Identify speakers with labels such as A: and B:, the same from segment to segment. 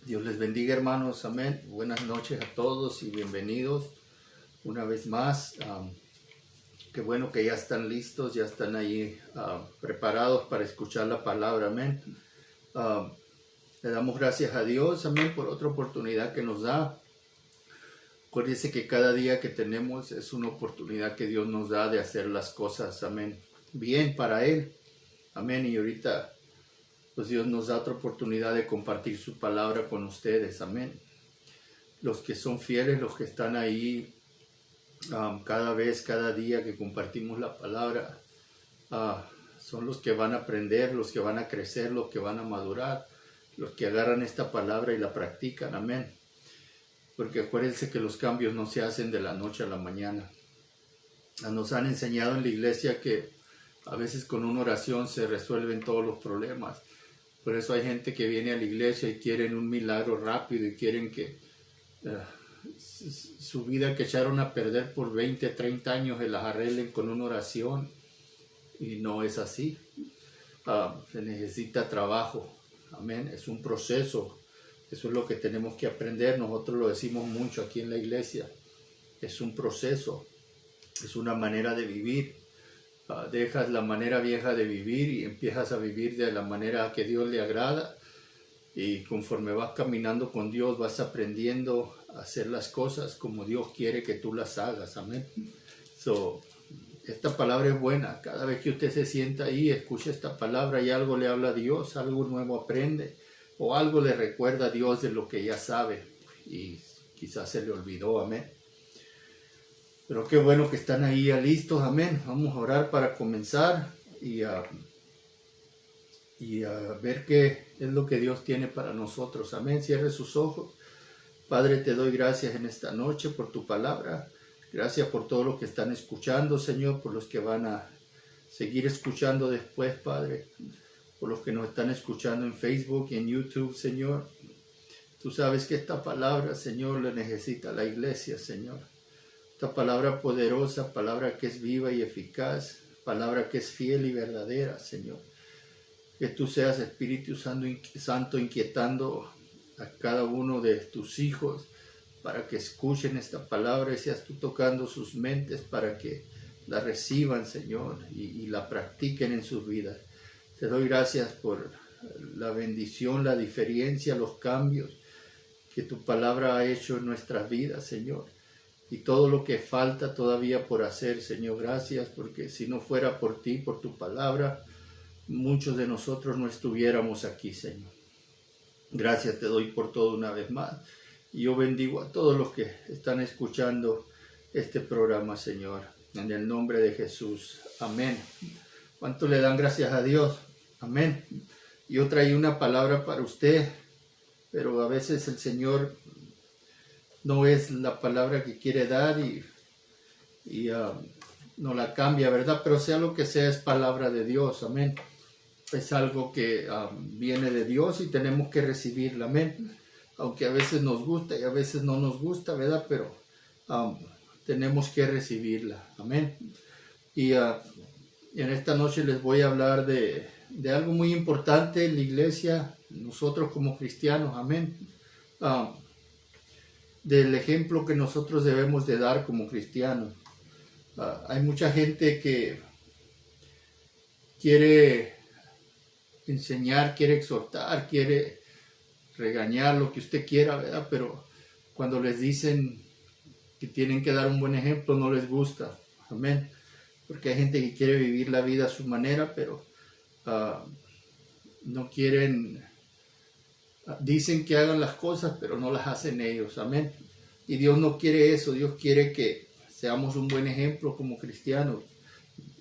A: Dios les bendiga, hermanos, amén. Buenas noches a todos y bienvenidos una vez más. Qué bueno que ya están listos, ya están ahí preparados para escuchar la palabra, amén. Le damos gracias a Dios, amén, por otra oportunidad que nos da. Acuérdense que cada día que tenemos es una oportunidad que Dios nos da de hacer las cosas, amén, bien para Él, amén. Y ahorita pues Dios nos da otra oportunidad de compartir su palabra con ustedes, amén. Los que son fieles, los que están ahí cada día que compartimos la palabra, son los que van a aprender, los que van a crecer, los que van a madurar, los que agarran esta palabra y la practican, amén. Porque acuérdense que los cambios no se hacen de la noche a la mañana. Nos han enseñado en la iglesia que a veces con una oración se resuelven todos los problemas. Por eso hay gente que viene a la iglesia y quieren un milagro rápido y quieren que su vida que echaron a perder por 20, 30 años se las arreglen con una oración. Y no es así. Se necesita trabajo. Amén. Es un proceso. Eso es lo que tenemos que aprender. Nosotros lo decimos mucho aquí en la iglesia. Es un proceso. Es una manera de vivir. Dejas la manera vieja de vivir y empiezas a vivir de la manera que Dios le agrada, y conforme vas caminando con Dios vas aprendiendo a hacer las cosas como Dios quiere que tú las hagas, amén. Esta palabra es buena. Cada vez que usted se sienta ahí, escucha esta palabra y algo le habla a Dios, algo nuevo aprende o algo le recuerda a Dios de lo que ya sabe y quizás se le olvidó, amén. Pero qué bueno que están ahí ya listos, amén. Vamos a orar para comenzar y a ver qué es lo que Dios tiene para nosotros, amén. Cierre sus ojos. Padre, te doy gracias en esta noche por tu palabra. Gracias por todo lo que están escuchando, Señor, por los que van a seguir escuchando después, Padre. Por los que nos están escuchando en Facebook y en YouTube, Señor. Tú sabes que esta palabra, Señor, la necesita la iglesia, Señor. Esta palabra poderosa, palabra que es viva y eficaz, palabra que es fiel y verdadera, Señor. Que tú seas, Espíritu Santo, inquietando a cada uno de tus hijos para que escuchen esta palabra y seas tú tocando sus mentes para que la reciban, Señor, y la practiquen en sus vidas. Te doy gracias por la bendición, la diferencia, los cambios que tu palabra ha hecho en nuestras vidas, Señor. Y todo lo que falta todavía por hacer, Señor, gracias, porque si no fuera por ti, por tu palabra, muchos de nosotros no estuviéramos aquí, Señor. Gracias te doy por todo una vez más. Y yo bendigo a todos los que están escuchando este programa, Señor, en el nombre de Jesús. Amén. ¿Cuánto le dan gracias a Dios? Amén. Yo traí una palabra para usted, pero a veces el Señor no es la palabra que quiere dar y no la cambia, ¿verdad? Pero sea lo que sea, es palabra de Dios, amén. Es algo que viene de Dios y tenemos que recibirla, amén. Aunque a veces nos gusta y a veces no nos gusta, ¿verdad? Pero tenemos que recibirla, amén. Y en esta noche les voy a hablar de algo muy importante en la iglesia, nosotros como cristianos, amén. Del ejemplo que nosotros debemos de dar como cristianos. Hay mucha gente que quiere enseñar, quiere exhortar, quiere regañar, lo que usted quiera, ¿verdad? Pero cuando les dicen que tienen que dar un buen ejemplo, no les gusta, amén. Porque hay gente que quiere vivir la vida a su manera, pero no quieren. Dicen que hagan las cosas, pero no las hacen ellos, amén. Y Dios no quiere eso. Dios quiere que seamos un buen ejemplo como cristianos.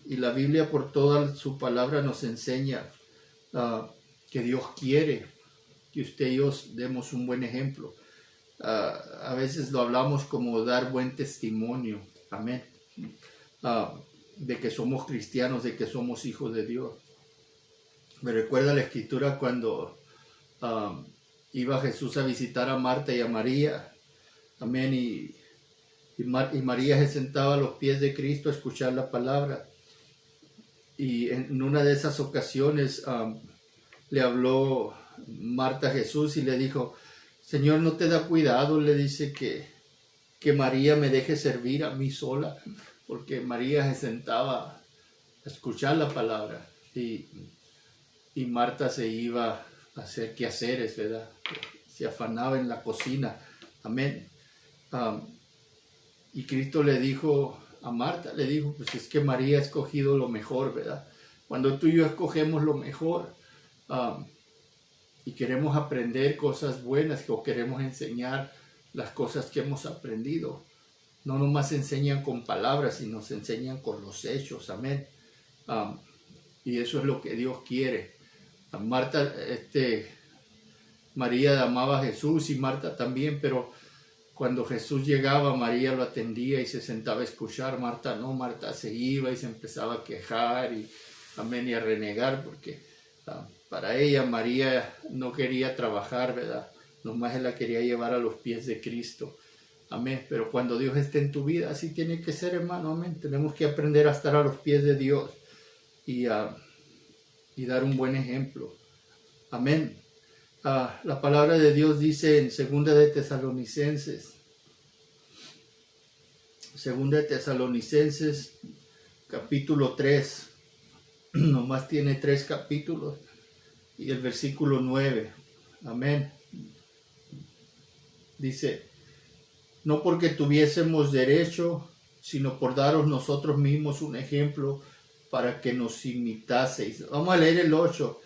A: Y la Biblia por toda su palabra nos enseña que Dios quiere que usted y yo demos un buen ejemplo. A veces lo hablamos como dar buen testimonio, amén. De que somos cristianos, de que somos hijos de Dios. Me recuerda la escritura cuando iba Jesús a visitar a Marta y a María, amén, y María se sentaba a los pies de Cristo a escuchar la palabra. Y en una de esas ocasiones le habló Marta a Jesús y le dijo: Señor, no te da cuidado, le dice que María me deje servir a mí sola, porque María se sentaba a escuchar la palabra y Marta se iba a hacer quehaceres, ¿verdad? Se afanaba en la cocina. Amén. Y Cristo le dijo a Marta, le dijo, pues es que María ha escogido lo mejor, ¿verdad? Cuando tú y yo escogemos lo mejor y queremos aprender cosas buenas o queremos enseñar las cosas que hemos aprendido, no nomás enseñan con palabras, sino se enseñan con los hechos. Amén. Y eso es lo que Dios quiere. María amaba a Jesús y Marta también, pero cuando Jesús llegaba, María lo atendía y se sentaba a escuchar. Marta no, Marta se iba y se empezaba a quejar y a renegar, porque para ella María no quería trabajar, ¿verdad? Nomás él la quería llevar a los pies de Cristo. Amén. Pero cuando Dios esté en tu vida, así tiene que ser, hermano. Amén. Tenemos que aprender a estar a los pies de Dios y dar un buen ejemplo. Amén. La palabra de Dios dice en 2 de Tesalonicenses, capítulo 3, nomás tiene 3 capítulos, y el versículo 9, amén, dice, no porque tuviésemos derecho, sino por daros nosotros mismos un ejemplo para que nos imitaseis. Vamos a leer el 8.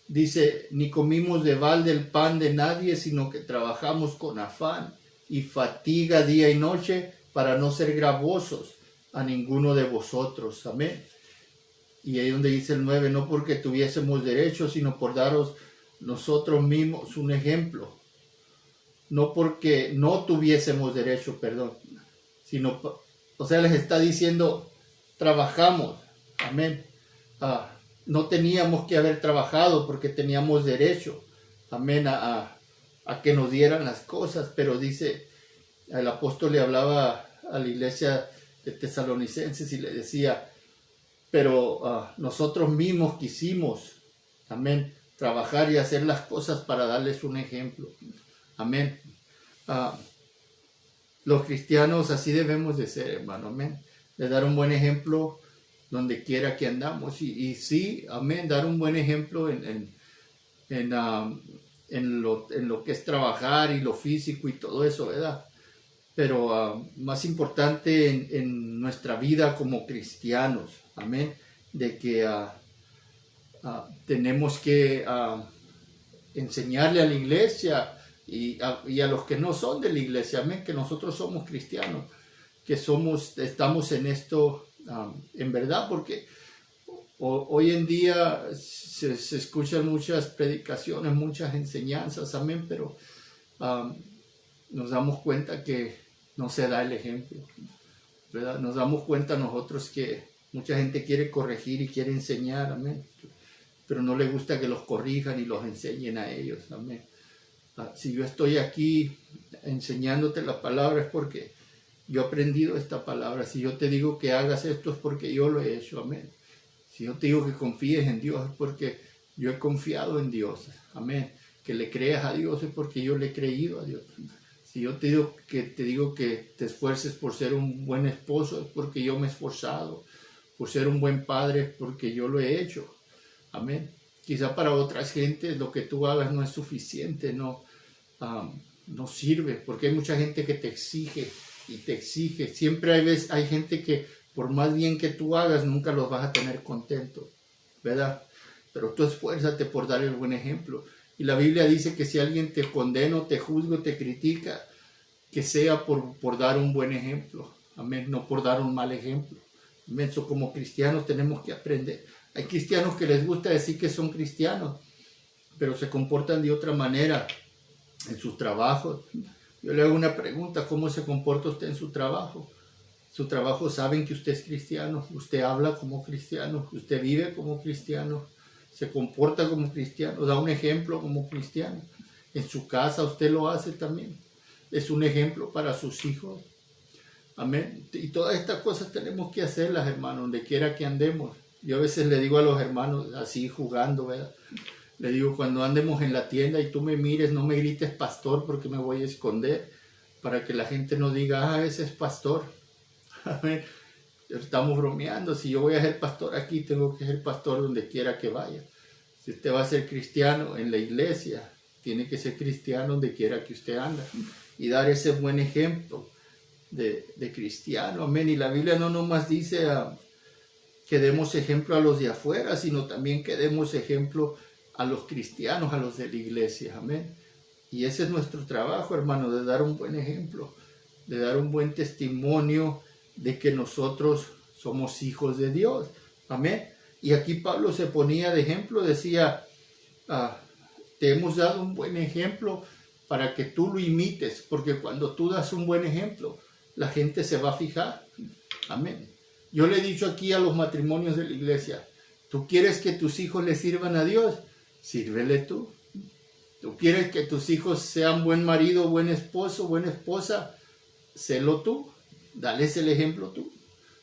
A: Dice, ni comimos de balde el pan de nadie, sino que trabajamos con afán y fatiga día y noche para no ser gravosos a ninguno de vosotros. Amén. Y ahí donde dice el 9, no porque tuviésemos derecho, sino por daros nosotros mismos un ejemplo. No porque no tuviésemos derecho, perdón, sino, o sea, les está diciendo, trabajamos. Amén. No teníamos que haber trabajado porque teníamos derecho, amén, a que nos dieran las cosas, pero dice, el apóstol le hablaba a la iglesia de Tesalonicenses y le decía, pero nosotros mismos quisimos, amén, trabajar y hacer las cosas para darles un ejemplo, amén. Los cristianos así debemos de ser, hermano, amén, de dar un buen ejemplo donde quiera que andamos, y sí, amén, dar un buen ejemplo en lo que es trabajar y lo físico y todo eso, ¿verdad? Pero más importante en nuestra vida como cristianos, amén, de que tenemos que enseñarle a la iglesia y a los que no son de la iglesia, amén, que nosotros somos cristianos, que estamos en esto en verdad, porque hoy en día se escuchan muchas predicaciones, muchas enseñanzas, amén, pero nos damos cuenta que no se da el ejemplo, ¿verdad? Nos damos cuenta nosotros que mucha gente quiere corregir y quiere enseñar, amén, pero no le gusta que los corrijan y los enseñen a ellos, amén. Si yo estoy aquí enseñándote la palabra es porque yo he aprendido esta palabra. Si yo te digo que hagas esto es porque yo lo he hecho, amén. Si yo te digo que confíes en Dios es porque yo he confiado en Dios, amén. Que le creas a Dios es porque yo le he creído a Dios. Si yo te digo que te esfuerces por ser un buen esposo es porque yo me he esforzado. Por ser un buen padre es porque yo lo he hecho, amén. Quizá para otras gentes lo que tú hagas no es suficiente, no sirve, porque hay mucha gente que te exige y te exige. Siempre hay gente que por más bien que tú hagas nunca los vas a tener contentos, ¿verdad? Pero tú esfuérzate por dar el buen ejemplo. Y la Biblia dice que si alguien te condena, te juzga, te critica, que sea por dar un buen ejemplo, amén, no por dar un mal ejemplo. Amén. So, como cristianos tenemos que aprender. Hay cristianos que les gusta decir que son cristianos, pero se comportan de otra manera en sus trabajos. Yo le hago una pregunta, ¿cómo se comporta usted en su trabajo? Su trabajo, saben que usted es cristiano, usted habla como cristiano, usted vive como cristiano, se comporta como cristiano, da un ejemplo como cristiano. En su casa usted lo hace también. Es un ejemplo para sus hijos. Amén. Y todas estas cosas tenemos que hacerlas, hermanos, donde quiera que andemos. Yo a veces le digo a los hermanos, así jugando, ¿verdad? Le digo, cuando andemos en la tienda y tú me mires, no me grites pastor porque me voy a esconder, para que la gente no diga, ah, ese es pastor. Amén. Estamos bromeando, si yo voy a ser pastor aquí, tengo que ser pastor donde quiera que vaya. Si usted va a ser cristiano en la iglesia, tiene que ser cristiano donde quiera que usted anda y dar ese buen ejemplo de cristiano. Amén. Y la Biblia no nomás dice que demos ejemplo a los de afuera, sino también que demos ejemplo a los cristianos, a los de la iglesia. Amén. Y ese es nuestro trabajo, hermano, de dar un buen ejemplo, de dar un buen testimonio de que nosotros somos hijos de Dios. Amén. Y aquí Pablo se ponía de ejemplo, decía, te hemos dado un buen ejemplo para que tú lo imites, porque cuando tú das un buen ejemplo, la gente se va a fijar. Amén. Yo le he dicho aquí a los matrimonios de la iglesia, ¿tú quieres que tus hijos le sirvan a Dios? Sírvele tú. ¿Tú quieres que tus hijos sean buen marido, buen esposo, buena esposa? Sélo tú. Dales el ejemplo tú.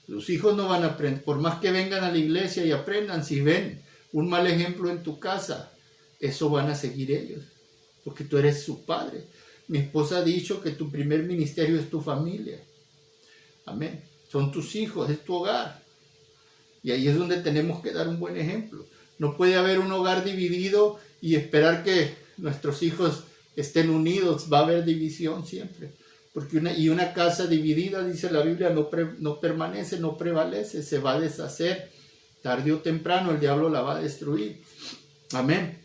A: Los hijos no van a aprender, por más que vengan a la iglesia y aprendan, si ven un mal ejemplo en tu casa, eso van a seguir ellos, porque tú eres su padre. Mi esposa ha dicho que tu primer ministerio es tu familia. Amén. Son tus hijos, es tu hogar. Y ahí es donde tenemos que dar un buen ejemplo. No puede haber un hogar dividido y esperar que nuestros hijos estén unidos. Va a haber división siempre. Porque una casa dividida, dice la Biblia, no permanece, no prevalece, se va a deshacer. Tarde o temprano el diablo la va a destruir. Amén.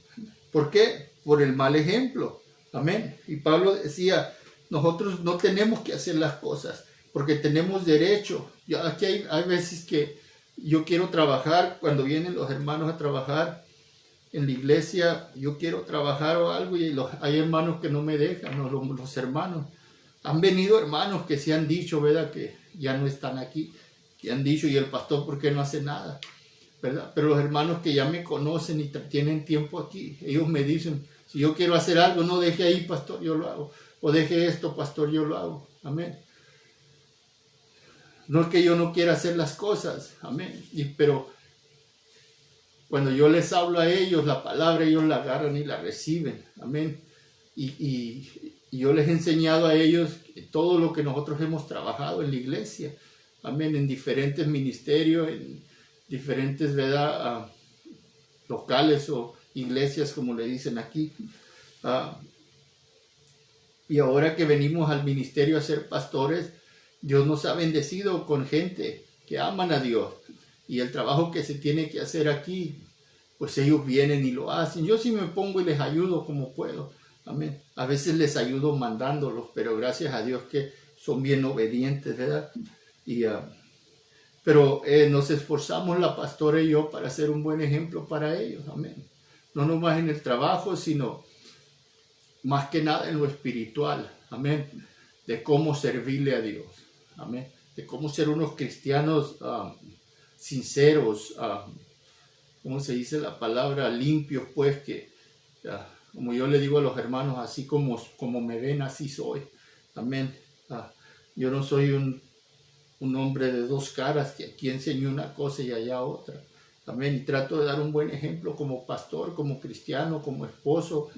A: ¿Por qué? Por el mal ejemplo. Amén. Y Pablo decía, nosotros no tenemos que hacer las cosas porque tenemos derecho. Aquí hay veces que yo quiero trabajar, cuando vienen los hermanos a trabajar en la iglesia, yo quiero trabajar o algo y hay hermanos que no me dejan, no, los hermanos. Han venido hermanos que se han dicho, ¿verdad? Que ya no están aquí, que han dicho, y el pastor, ¿por qué no hace nada? ¿Verdad? Pero los hermanos que ya me conocen y tienen tiempo aquí, ellos me dicen, si yo quiero hacer algo, no deje ahí, pastor, yo lo hago. O deje esto, pastor, yo lo hago. Amén. No es que yo no quiera hacer las cosas, amén. Pero cuando yo les hablo a ellos, la palabra, ellos la agarran y la reciben, amén. Y yo les he enseñado a ellos todo lo que nosotros hemos trabajado en la iglesia, amén, en diferentes ministerios, en diferentes, ¿verdad? Locales o iglesias, como le dicen aquí. Y ahora que venimos al ministerio a ser pastores, Dios nos ha bendecido con gente que aman a Dios. Y el trabajo que se tiene que hacer aquí, pues ellos vienen y lo hacen. Yo sí me pongo y les ayudo como puedo. Amén. A veces les ayudo mandándolos, pero gracias a Dios que son bien obedientes, ¿verdad? Pero nos esforzamos la pastora y yo para ser un buen ejemplo para ellos. Amén. No nomás en el trabajo, sino más que nada en lo espiritual. Amén. De cómo servirle a Dios. Amén. De cómo ser unos cristianos sinceros, ¿cómo se dice la palabra? Limpios, pues, que como yo le digo a los hermanos, así como me ven, así soy. Amén. Yo no soy un hombre de dos caras que aquí enseño una cosa y allá otra. Amén. Y trato de dar un buen ejemplo como pastor, como cristiano, como esposo,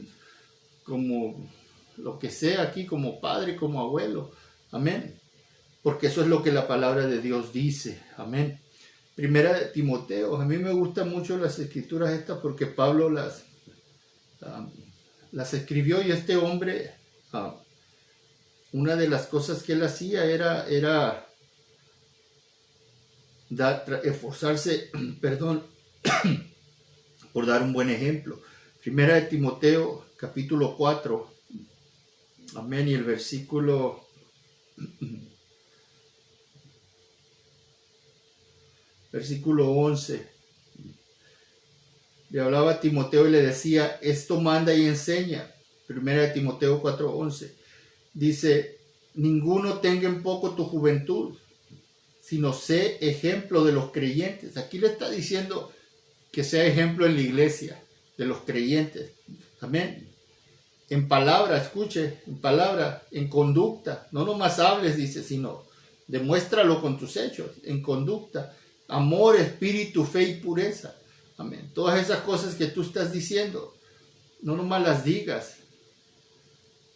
A: como lo que sea aquí, como padre, como abuelo. Amén. Porque eso es lo que la palabra de Dios dice. Amén. Primera de Timoteo. A mí me gustan mucho las escrituras estas porque Pablo las escribió, y este hombre, una de las cosas que él hacía era esforzarse, por dar un buen ejemplo. Primera de Timoteo, capítulo 4, amén, y el versículo 11. Le hablaba a Timoteo y le decía, esto manda y enseña. Primera de Timoteo 4:11. Dice, ninguno tenga en poco tu juventud, sino sé ejemplo de los creyentes. Aquí le está diciendo que sea ejemplo en la iglesia de los creyentes. Amén. En palabra, escuche, en palabra, en conducta. No nomás hables, dice, sino demuéstralo con tus hechos, en conducta. Amor, espíritu, fe y pureza. Amén. Todas esas cosas que tú estás diciendo, No nomás las digas,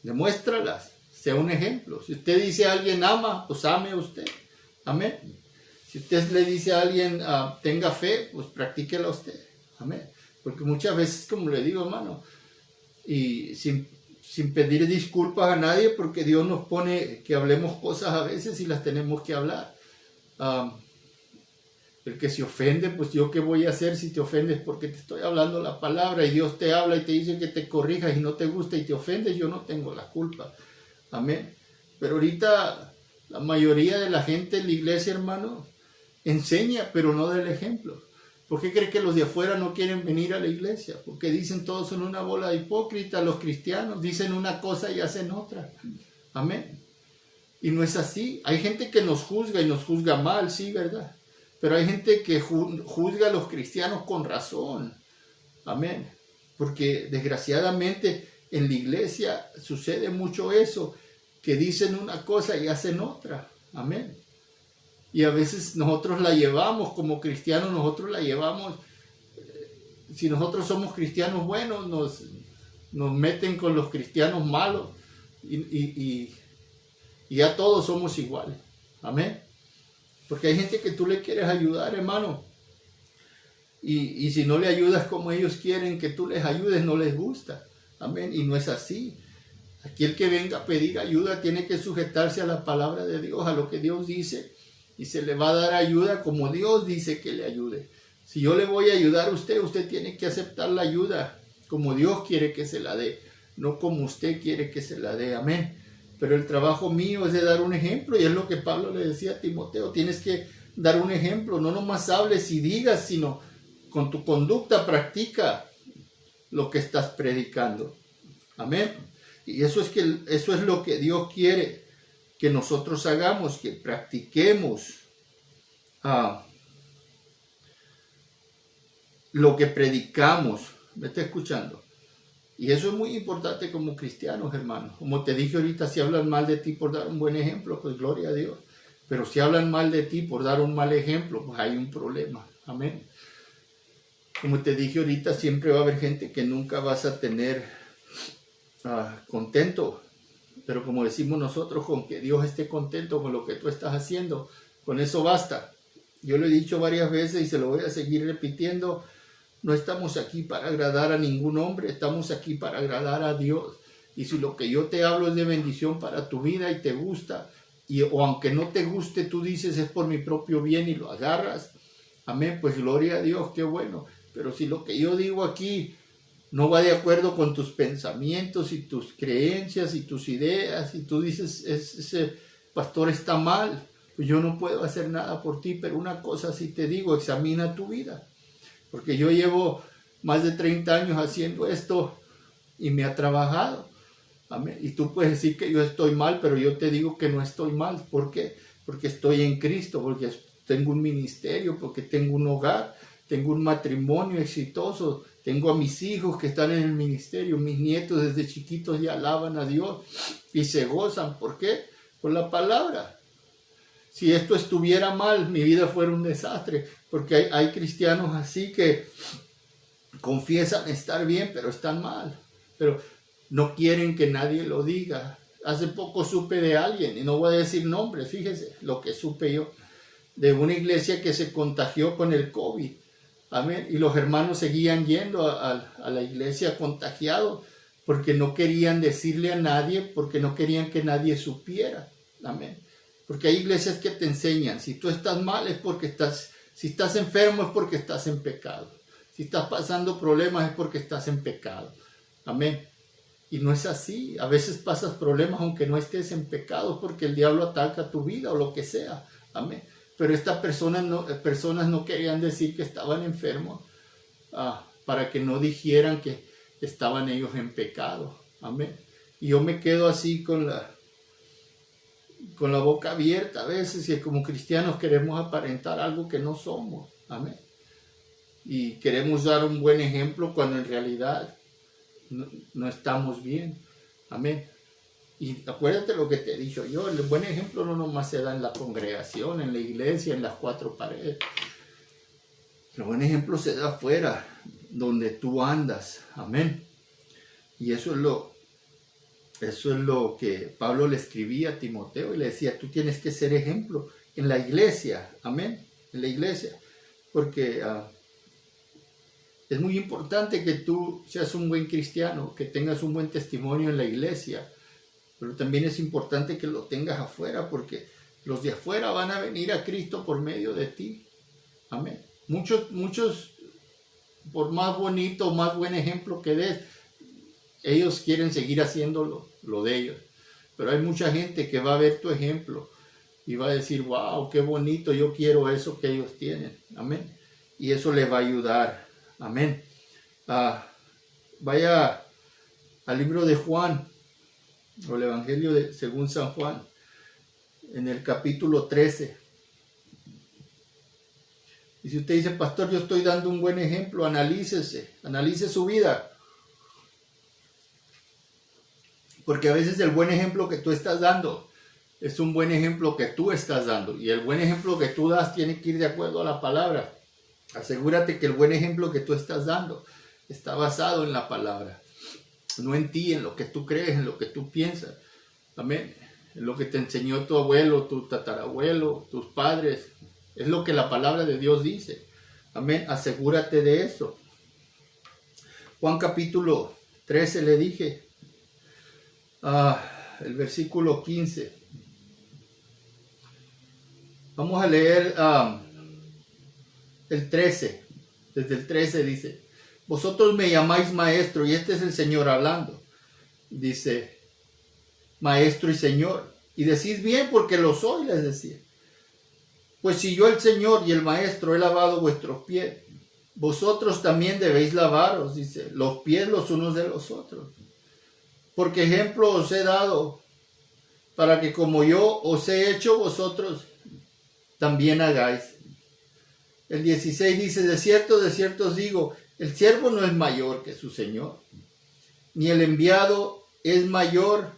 A: demuéstralas, sea un ejemplo. Si usted dice a alguien ama, pues ame a usted. Amén. Si usted le dice a alguien tenga fe, pues practíquela usted. Amén. Porque muchas veces, como le digo, hermano, y sin pedir disculpas a nadie, porque Dios nos pone que hablemos cosas a veces y las tenemos que hablar. El que se ofende, pues yo qué voy a hacer si te ofendes, porque te estoy hablando la palabra y Dios te habla y te dice que te corrijas y no te gusta y te ofendes, yo no tengo la culpa. Amén. Pero ahorita la mayoría de la gente en la iglesia, hermano, enseña, pero no da el ejemplo. ¿Por qué cree que los de afuera no quieren venir a la iglesia? Porque dicen todos son una bola de hipócritas, los cristianos dicen una cosa y hacen otra. Amén. Y no es así. Hay gente que nos juzga y nos juzga mal, sí, ¿verdad? Pero hay gente que juzga a los cristianos con razón. Amén. Porque desgraciadamente en la iglesia sucede mucho eso, que dicen una cosa y hacen otra. Amén. Y a veces nosotros la llevamos como cristianos, nosotros la llevamos, si nosotros somos cristianos buenos, nos meten con los cristianos malos y ya todos somos iguales. Amén. Porque hay gente que tú le quieres ayudar, hermano. Y si no le ayudas como ellos quieren que tú les ayudes, no les gusta. Amén. Y no es así. Aquí el que venga a pedir ayuda tiene que sujetarse a la palabra de Dios, a lo que Dios dice. Y se le va a dar ayuda como Dios dice que le ayude. Si yo le voy a ayudar a usted, usted tiene que aceptar la ayuda como Dios quiere que se la dé, no como usted quiere que se la dé. Amén. Pero el trabajo mío es de dar un ejemplo, y es lo que Pablo le decía a Timoteo, tienes que dar un ejemplo, no nomás hables y digas, sino con tu conducta practica lo que estás predicando. Amén. Y eso es lo que Dios quiere que nosotros hagamos, que practiquemos lo que predicamos. ¿Me está escuchando? Y eso es muy importante como cristianos, hermanos. Como te dije ahorita, si hablan mal de ti por dar un buen ejemplo, pues gloria a Dios. Pero si hablan mal de ti por dar un mal ejemplo, pues hay un problema. Amén. Como te dije ahorita, siempre va a haber gente que nunca vas a tener contento. Pero como decimos nosotros, con que Dios esté contento con lo que tú estás haciendo, con eso basta. Yo lo he dicho varias veces y se lo voy a seguir repitiendo. No estamos aquí para agradar a ningún hombre, estamos aquí para agradar a Dios. Y si lo que yo te hablo es de bendición para tu vida y te gusta, o aunque no te guste, tú dices es por mi propio bien y lo agarras, amén, pues gloria a Dios, qué bueno. Pero si lo que yo digo aquí no va de acuerdo con tus pensamientos y tus creencias y tus ideas, y tú dices ese pastor está mal, pues yo no puedo hacer nada por ti. Pero una cosa sí te digo, examina tu vida. Porque yo llevo más de 30 años haciendo esto y me ha trabajado. Amén. Y tú puedes decir que yo estoy mal, pero yo te digo que no estoy mal. ¿Por qué? Porque estoy en Cristo, porque tengo un ministerio, porque tengo un hogar, tengo un matrimonio exitoso, tengo a mis hijos que están en el ministerio, mis nietos desde chiquitos ya alaban a Dios y se gozan. ¿Por qué? Por la palabra. Si esto estuviera mal, mi vida fuera un desastre, porque hay cristianos así que confiesan estar bien, pero están mal, pero no quieren que nadie lo diga. Hace poco supe de alguien, y no voy a decir nombre, fíjese lo que supe yo, de una iglesia que se contagió con el COVID. Amén. Y los hermanos seguían yendo a la iglesia contagiados, porque no querían decirle a nadie, porque no querían que nadie supiera. Amén. Porque hay iglesias que te enseñan, si tú estás mal es porque si estás enfermo es porque estás en pecado. Si estás pasando problemas es porque estás en pecado. Amén. Y no es así. A veces pasas problemas aunque no estés en pecado, porque el diablo ataca tu vida o lo que sea. Amén. Pero estas personas no querían decir que estaban enfermos para que no dijeran que estaban ellos en pecado. Amén. Y yo me quedo así con la boca abierta a veces, y como cristianos queremos aparentar algo que no somos. Amén. Y queremos dar un buen ejemplo cuando en realidad no estamos bien. Amén. Y acuérdate lo que te he dicho yo, el buen ejemplo no nomás se da en la congregación, en la iglesia, en las cuatro paredes. El buen ejemplo se da afuera, donde tú andas. Amén. Y eso es lo que Pablo le escribía a Timoteo y le decía, tú tienes que ser ejemplo en la iglesia, amén, en la iglesia, porque es muy importante que tú seas un buen cristiano, que tengas un buen testimonio en la iglesia, pero también es importante que lo tengas afuera, porque los de afuera van a venir a Cristo por medio de ti, amén. Muchos, por más bonito, más buen ejemplo que des, ellos quieren seguir haciendo lo de ellos. Pero hay mucha gente que va a ver tu ejemplo y va a decir, wow, qué bonito, yo quiero eso que ellos tienen. Amén. Y eso les va a ayudar. Amén. Vaya al libro de Juan, o el Evangelio según San Juan, en el capítulo 13. Y si usted dice, pastor, yo estoy dando un buen ejemplo, analícese, analice su vida. Porque a veces el buen ejemplo que tú estás dando es un buen ejemplo que tú estás dando. Y el buen ejemplo que tú das tiene que ir de acuerdo a la palabra. Asegúrate que el buen ejemplo que tú estás dando está basado en la palabra. No en ti, en lo que tú crees, en lo que tú piensas. Amén. En lo que te enseñó tu abuelo, tu tatarabuelo, tus padres. Es lo que la palabra de Dios dice. Amén. Asegúrate de eso. Juan capítulo 13 le dije. El versículo 15. Vamos a leer el 13. Desde el 13 dice, vosotros me llamáis maestro, y este es el Señor hablando. Dice, maestro y Señor. Y decís bien porque lo soy, les decía. Pues si yo el Señor y el maestro he lavado vuestros pies, vosotros también debéis lavaros, dice, los pies los unos de los otros. Porque ejemplo os he dado, para que como yo os he hecho, vosotros también hagáis. El 16 dice, de cierto os digo, el siervo no es mayor que su Señor, ni el enviado es mayor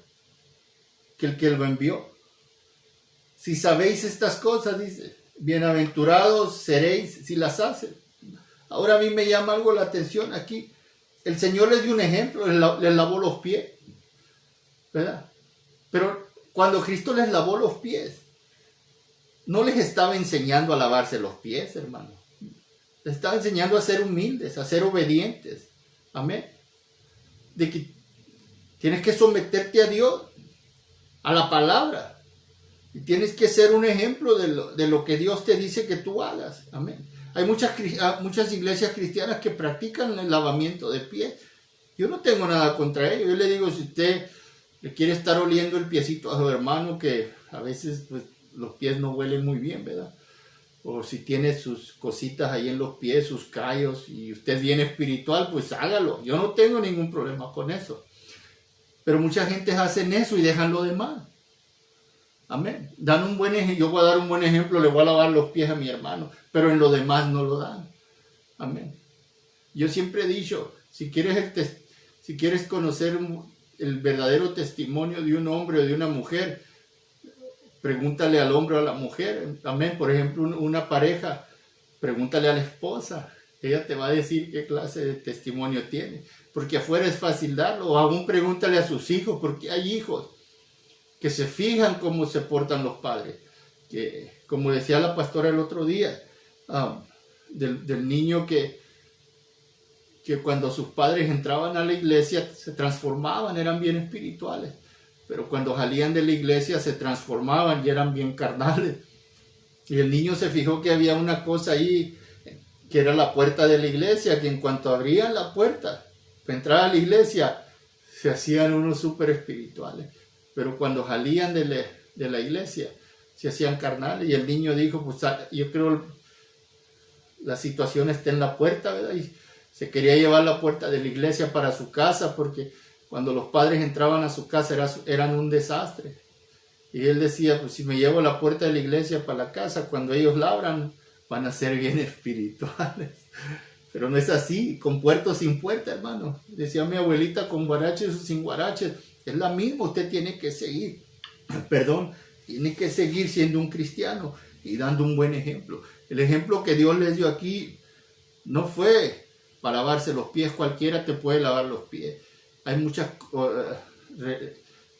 A: que el que lo envió. Si sabéis estas cosas, dice, bienaventurados seréis si las hacen. Ahora a mí me llama algo la atención aquí. El Señor les dio un ejemplo, les lavó los pies, ¿verdad? Pero cuando Cristo les lavó los pies, no les estaba enseñando a lavarse los pies, hermano. Les estaba enseñando a ser humildes, a ser obedientes. Amén. De que tienes que someterte a Dios, a la palabra. Y tienes que ser un ejemplo de lo que Dios te dice que tú hagas. Amén. Hay muchas iglesias cristianas que practican el lavamiento de pies. Yo no tengo nada contra ello. Yo le digo, si usted le quiere estar oliendo el piecito a su hermano, que a veces pues, los pies no huelen muy bien, ¿verdad? O si tiene sus cositas ahí en los pies, sus callos, y usted es bien espiritual, pues hágalo. Yo no tengo ningún problema con eso. Pero mucha gente hacen eso y dejan lo demás. Amén. Dan un buen ejemplo. Yo voy a dar un buen ejemplo, le voy a lavar los pies a mi hermano, pero en lo demás no lo dan. Amén. Yo siempre he dicho, si quieres conocer el verdadero testimonio de un hombre o de una mujer, pregúntale al hombre o a la mujer. Amén. Por ejemplo, una pareja, pregúntale a la esposa. Ella te va a decir qué clase de testimonio tiene. Porque afuera es fácil darlo. O aún pregúntale a sus hijos, porque hay hijos que se fijan cómo se portan los padres. Que, como decía la pastora el otro día, del niño que cuando sus padres entraban a la iglesia se transformaban, eran bien espirituales. Pero cuando salían de la iglesia se transformaban y eran bien carnales. Y el niño se fijó que había una cosa ahí, que era la puerta de la iglesia, que en cuanto abrían la puerta para entrar a la iglesia, se hacían unos súper espirituales. Pero cuando salían de la iglesia, se hacían carnales. Y el niño dijo, pues yo creo la situación está en la puerta, ¿verdad? Y se quería llevar la puerta de la iglesia para su casa, porque cuando los padres entraban a su casa eran un desastre. Y él decía, pues si me llevo la puerta de la iglesia para la casa, cuando ellos labran, van a ser bien espirituales. Pero no es así, con puerta o sin puerta, hermano. Decía mi abuelita, con guaraches o sin guaraches. Es la misma, usted tiene que seguir, tiene que seguir siendo un cristiano y dando un buen ejemplo. El ejemplo que Dios les dio aquí no fue para lavarse los pies, cualquiera te puede lavar los pies. Hay muchas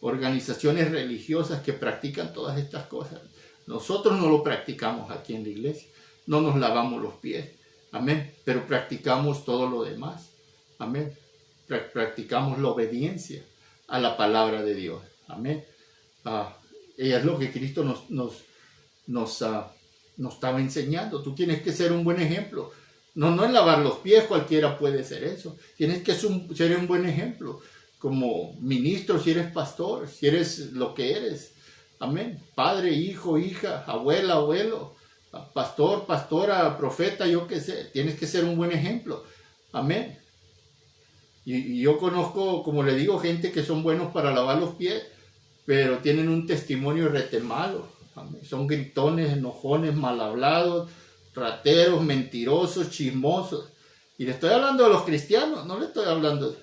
A: organizaciones religiosas que practican todas estas cosas. Nosotros no lo practicamos aquí en la iglesia. No nos lavamos los pies. Amén. Pero practicamos todo lo demás. Amén. Practicamos la obediencia a la palabra de Dios. Amén. Y es lo que Cristo nos estaba enseñando. Tú tienes que ser un buen ejemplo. No es lavar los pies, cualquiera puede ser eso. Tienes que ser un buen ejemplo. Como ministro, si eres pastor, si eres lo que eres. Amén. Padre, hijo, hija, abuela, abuelo, pastor, pastora, profeta, yo qué sé. Tienes que ser un buen ejemplo. Amén. Y yo conozco, como le digo, gente que son buenos para lavar los pies, pero tienen un testimonio rete malo. Amén. Son gritones, enojones, mal hablados, rateros, mentirosos, chismosos. Y le estoy hablando a los cristianos, no le estoy hablando.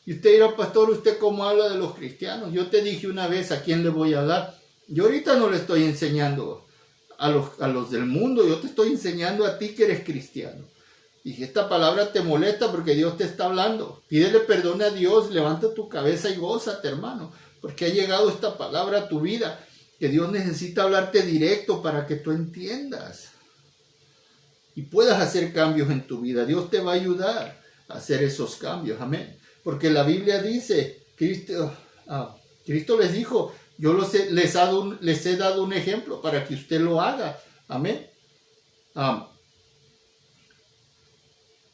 A: Y usted dirá, pastor, ¿usted cómo habla de los cristianos? Yo te dije una vez a quién le voy a hablar. Yo ahorita no le estoy enseñando a los del mundo, yo te estoy enseñando a ti que eres cristiano. Y si esta palabra te molesta porque Dios te está hablando, pídele perdón a Dios, levanta tu cabeza y gózate, hermano, porque ha llegado esta palabra a tu vida, que Dios necesita hablarte directo para que tú entiendas y puedas hacer cambios en tu vida. Dios te va a ayudar a hacer esos cambios, amén. Porque la Biblia dice, Cristo les dijo, yo les he dado un ejemplo para que usted lo haga, amén.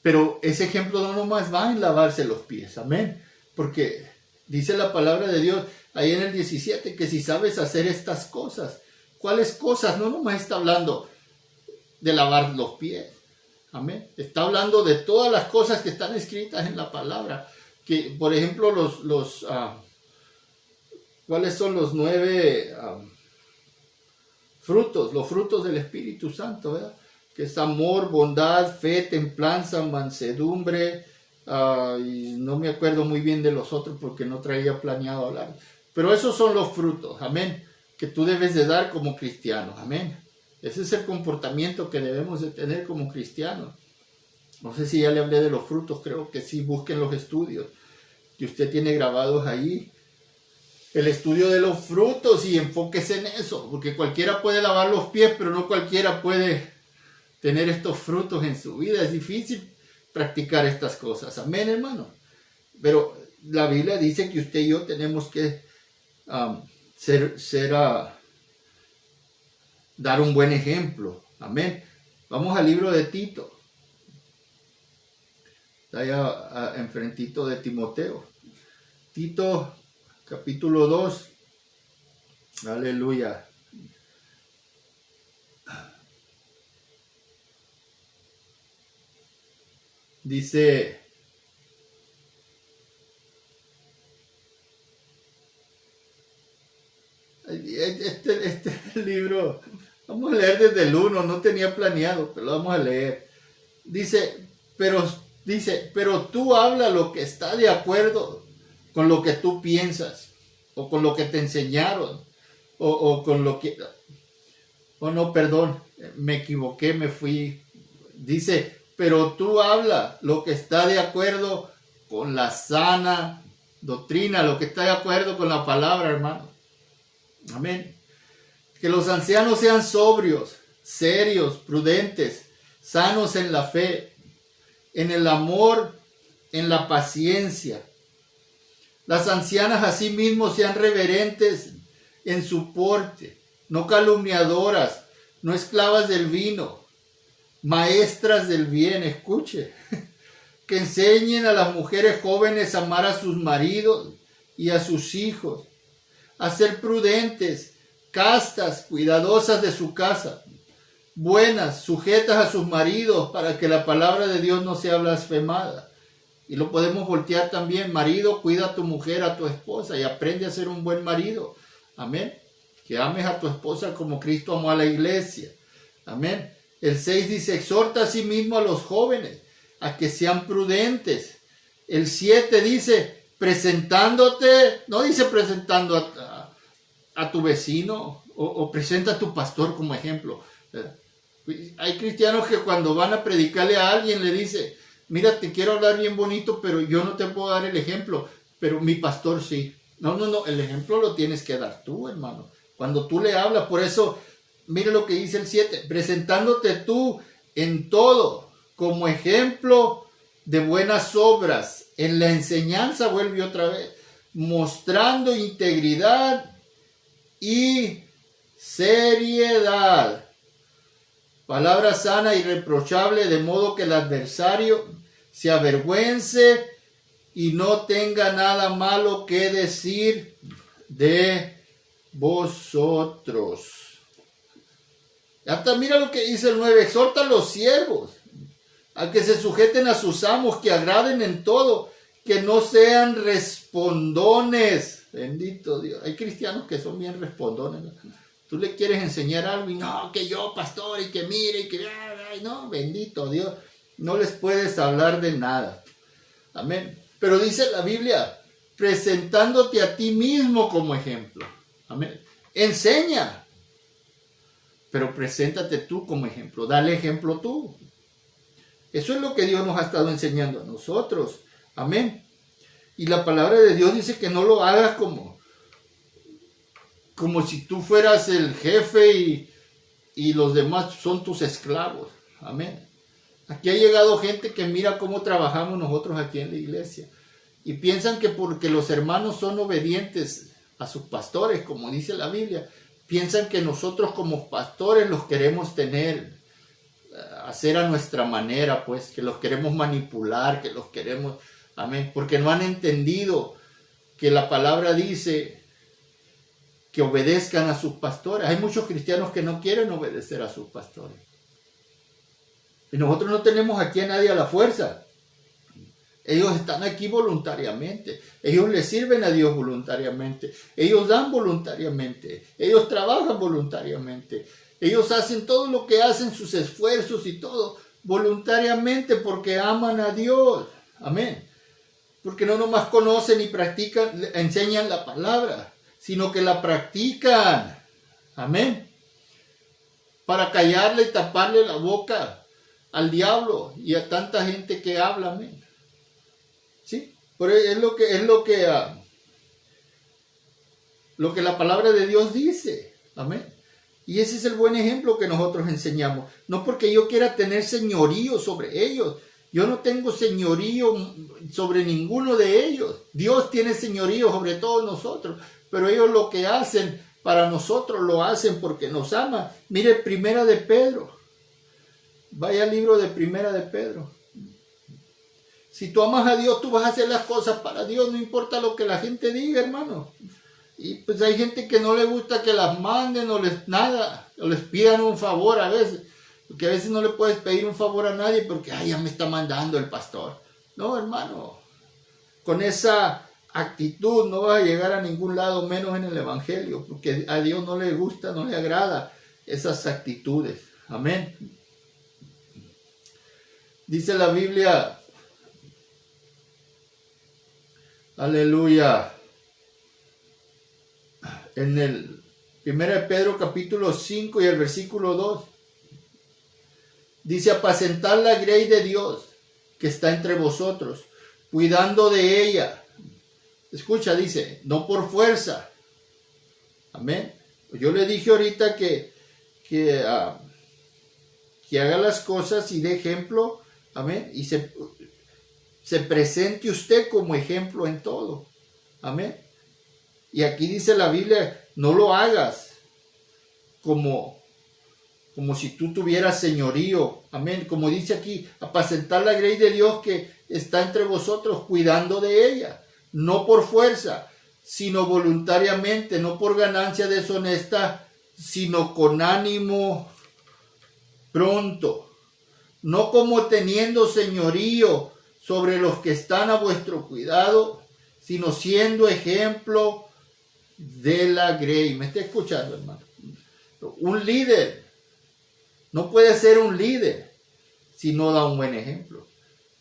A: Pero ese ejemplo no nomás va en lavarse los pies, amén. Porque dice la palabra de Dios ahí en el 17 que si sabes hacer estas cosas, ¿cuáles cosas? No nomás está hablando de lavar los pies, amén. Está hablando de todas las cosas que están escritas en la palabra. Que, por ejemplo, ¿cuáles son los 9 frutos? Los frutos del Espíritu Santo, ¿verdad? Que es amor, bondad, fe, templanza, mansedumbre, y no me acuerdo muy bien de los otros porque no traía planeado hablar. Pero esos son los frutos, amén, que tú debes de dar como cristiano, amén. Ese es el comportamiento que debemos de tener como cristianos. No sé si ya le hablé de los frutos, creo que sí, busquen los estudios que usted tiene grabados ahí. El estudio de los frutos y enfóquese en eso, porque cualquiera puede lavar los pies, pero no cualquiera puede tener estos frutos en su vida. Es difícil practicar estas cosas, amén, hermano. Pero la Biblia dice que usted y yo tenemos que dar un buen ejemplo, amén. Vamos al libro de Tito. Está allá enfrentito de Timoteo. Tito, capítulo 2. Aleluya. Dice, este libro, vamos a leer desde el 1, no tenía planeado, pero lo vamos a leer. Dice, pero tú habla lo que está de acuerdo con lo que tú piensas, o con lo que te enseñaron, o con lo que... Oh, no, perdón, me equivoqué, me fui. Dice, pero tú habla lo que está de acuerdo con la sana doctrina, lo que está de acuerdo con la palabra, hermano. Amén. Que los ancianos sean sobrios, serios, prudentes, sanos en la fe, en el amor, en la paciencia. Las ancianas asimismo sean reverentes en su porte, no calumniadoras, no esclavas del vino, maestras del bien, escuche, que enseñen a las mujeres jóvenes a amar a sus maridos y a sus hijos, a ser prudentes, castas, cuidadosas de su casa, buenas, sujetas a sus maridos, para que la palabra de Dios no sea blasfemada. Y lo podemos voltear también. Marido, cuida a tu mujer, a tu esposa, y aprende a ser un buen marido. Amén. Que ames a tu esposa como Cristo amó a la iglesia. Amén. El 6 dice, exhorta a sí mismo a los jóvenes a que sean prudentes. El 7 dice, presentándote, no dice presentando a tu vecino o presenta a tu pastor como ejemplo. Hay cristianos que cuando van a predicarle a alguien le dice, mira, te quiero hablar bien bonito, pero yo no te puedo dar el ejemplo. pero mi pastor sí. No, el ejemplo lo tienes que dar tú, hermano. Cuando tú le hablas, por eso, mire lo que dice el 7, presentándote tú en todo como ejemplo de buenas obras. En la enseñanza, vuelve otra vez, mostrando integridad y seriedad. Palabra sana y irreprochable, de modo que el adversario se avergüence y no tenga nada malo que decir de vosotros. Hasta mira lo que dice el 9, exhorta a los siervos a que se sujeten a sus amos, que agraden en todo, que no sean respondones. Bendito Dios. Hay cristianos que son bien respondones, ¿no? Tú le quieres enseñar algo y no, que yo, pastor, y que mire, y que... Ay, no, bendito Dios. No les puedes hablar de nada. Amén. Pero dice la Biblia, presentándote a ti mismo como ejemplo. Amén. Enseña. Pero preséntate tú como ejemplo. Dale ejemplo tú. Eso es lo que Dios nos ha estado enseñando a nosotros. Amén. Y la palabra de Dios dice que no lo hagas como si tú fueras el jefe y los demás son tus esclavos. Amén. Aquí ha llegado gente que mira cómo trabajamos nosotros aquí en la iglesia y piensan que porque los hermanos son obedientes a sus pastores, como dice la Biblia, piensan que nosotros como pastores los queremos tener, hacer a nuestra manera, pues, que los queremos manipular, que los queremos, amén, porque no han entendido que la palabra dice que obedezcan a sus pastores. Hay muchos cristianos que no quieren obedecer a sus pastores. Y nosotros no tenemos aquí a nadie a la fuerza. Ellos están aquí voluntariamente. Ellos le sirven a Dios voluntariamente. Ellos dan voluntariamente. Ellos trabajan voluntariamente. Ellos hacen todo lo que hacen, sus esfuerzos y todo, voluntariamente porque aman a Dios. Amén. Porque no nomás conocen y practican, enseñan la palabra, sino que la practican. Amén. Para callarle y taparle la boca al diablo y a tanta gente que habla. Amén. ¿Sí? Pero es lo que la palabra de Dios dice. Amén. Y ese es el buen ejemplo que nosotros enseñamos. No porque yo quiera tener señorío sobre ellos. Yo no tengo señorío sobre ninguno de ellos. Dios tiene señorío sobre todos nosotros. Pero ellos lo que hacen para nosotros lo hacen porque nos aman. Mire, Primera de Pedro. Vaya al libro de Primera de Pedro. Si tú amas a Dios, tú vas a hacer las cosas para Dios. No importa lo que la gente diga, hermano. Y pues hay gente que no le gusta que las manden o les pidan un favor a veces. Porque a veces no le puedes pedir un favor a nadie porque ya me está mandando el pastor. No, hermano. Con esa actitud no vas a llegar a ningún lado, menos en el evangelio. Porque a Dios no le gusta, no le agrada esas actitudes. Amén. Dice la Biblia, aleluya, en el 1 Pedro capítulo 5 y el versículo 2, dice, apacentad la grey de Dios que está entre vosotros, cuidando de ella. Escucha, dice, no por fuerza. Amén. Yo le dije ahorita que haga las cosas y dé ejemplo. Amén. Y se presente usted como ejemplo en todo. Amén. Y aquí dice la Biblia, no lo hagas como si tú tuvieras señorío. Amén. Como dice aquí, apacentar la grey de Dios que está entre vosotros, cuidando de ella. No por fuerza, sino voluntariamente, no por ganancia deshonesta, sino con ánimo pronto. No como teniendo señorío sobre los que están a vuestro cuidado, sino siendo ejemplo de la grey. ¿Me está escuchando, hermano? Un líder no puede ser un líder si no da un buen ejemplo.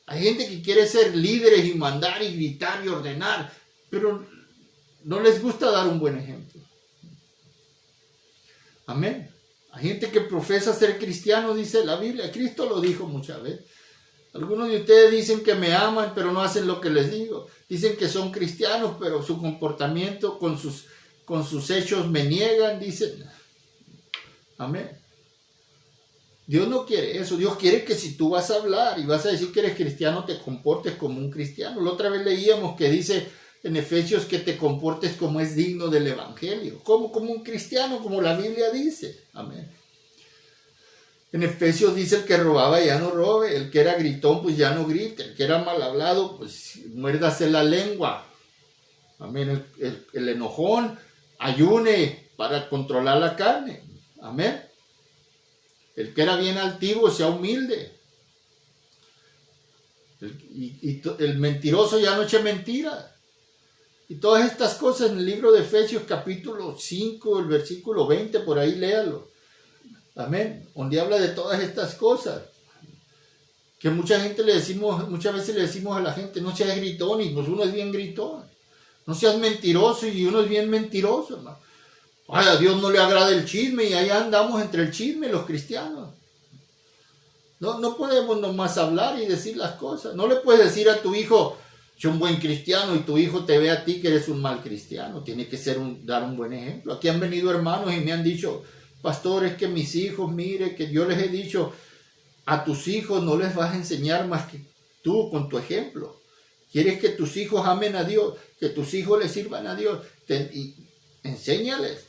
A: Hay gente que quiere ser líderes y mandar y gritar y ordenar, pero no les gusta dar un buen ejemplo. Amén. Hay gente que profesa ser cristiano, dice la Biblia. Cristo lo dijo muchas veces. Algunos de ustedes dicen que me aman, pero no hacen lo que les digo. Dicen que son cristianos, pero su comportamiento con sus hechos me niegan, dicen. Amén. Dios no quiere eso. Dios quiere que si tú vas a hablar y vas a decir que eres cristiano, te comportes como un cristiano. La otra vez leíamos que dice en Efesios que te comportes como es digno del Evangelio. Como un cristiano, como la Biblia dice. Amén. En Efesios dice el que robaba ya no robe, el que era gritón pues ya no grite, el que era mal hablado pues muérdase la lengua. Amén. El enojón ayune para controlar la carne. Amén. El que era bien altivo sea humilde. El mentiroso ya no eche mentira. Y todas estas cosas en el libro de Efesios capítulo 5, el versículo 20, por ahí léalo. Amén. Donde habla de todas estas cosas. Que muchas veces le decimos a la gente, no seas gritón, y pues uno es bien gritón. No seas mentiroso y uno es bien mentiroso, hermano. Ay, a Dios no le agrada el chisme y allá andamos entre el chisme los cristianos. No podemos nomás hablar y decir las cosas. No le puedes decir a tu hijo, soy un buen cristiano, y tu hijo te ve a ti que eres un mal cristiano. Tiene que dar un buen ejemplo. Aquí han venido hermanos y me han dicho, pastores, que mis hijos, mire, que yo les he dicho, a tus hijos no les vas a enseñar más que tú con tu ejemplo. ¿Quieres que tus hijos amen a Dios? Que tus hijos les sirvan a Dios. Y enséñales.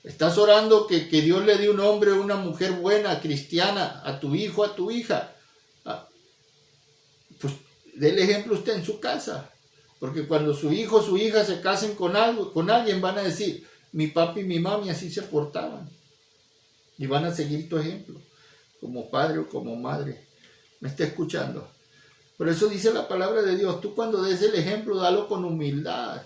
A: Estás orando que Dios le dé un hombre o una mujer buena, cristiana, a tu hijo, a tu hija. Pues dé el ejemplo usted en su casa. Porque cuando su hijo o su hija se casen con alguien, van a decir, mi papi y mi mami así se portaban. Y van a seguir tu ejemplo, como padre o como madre. ¿Me está escuchando? Por eso dice la palabra de Dios, tú cuando des el ejemplo, dalo con humildad.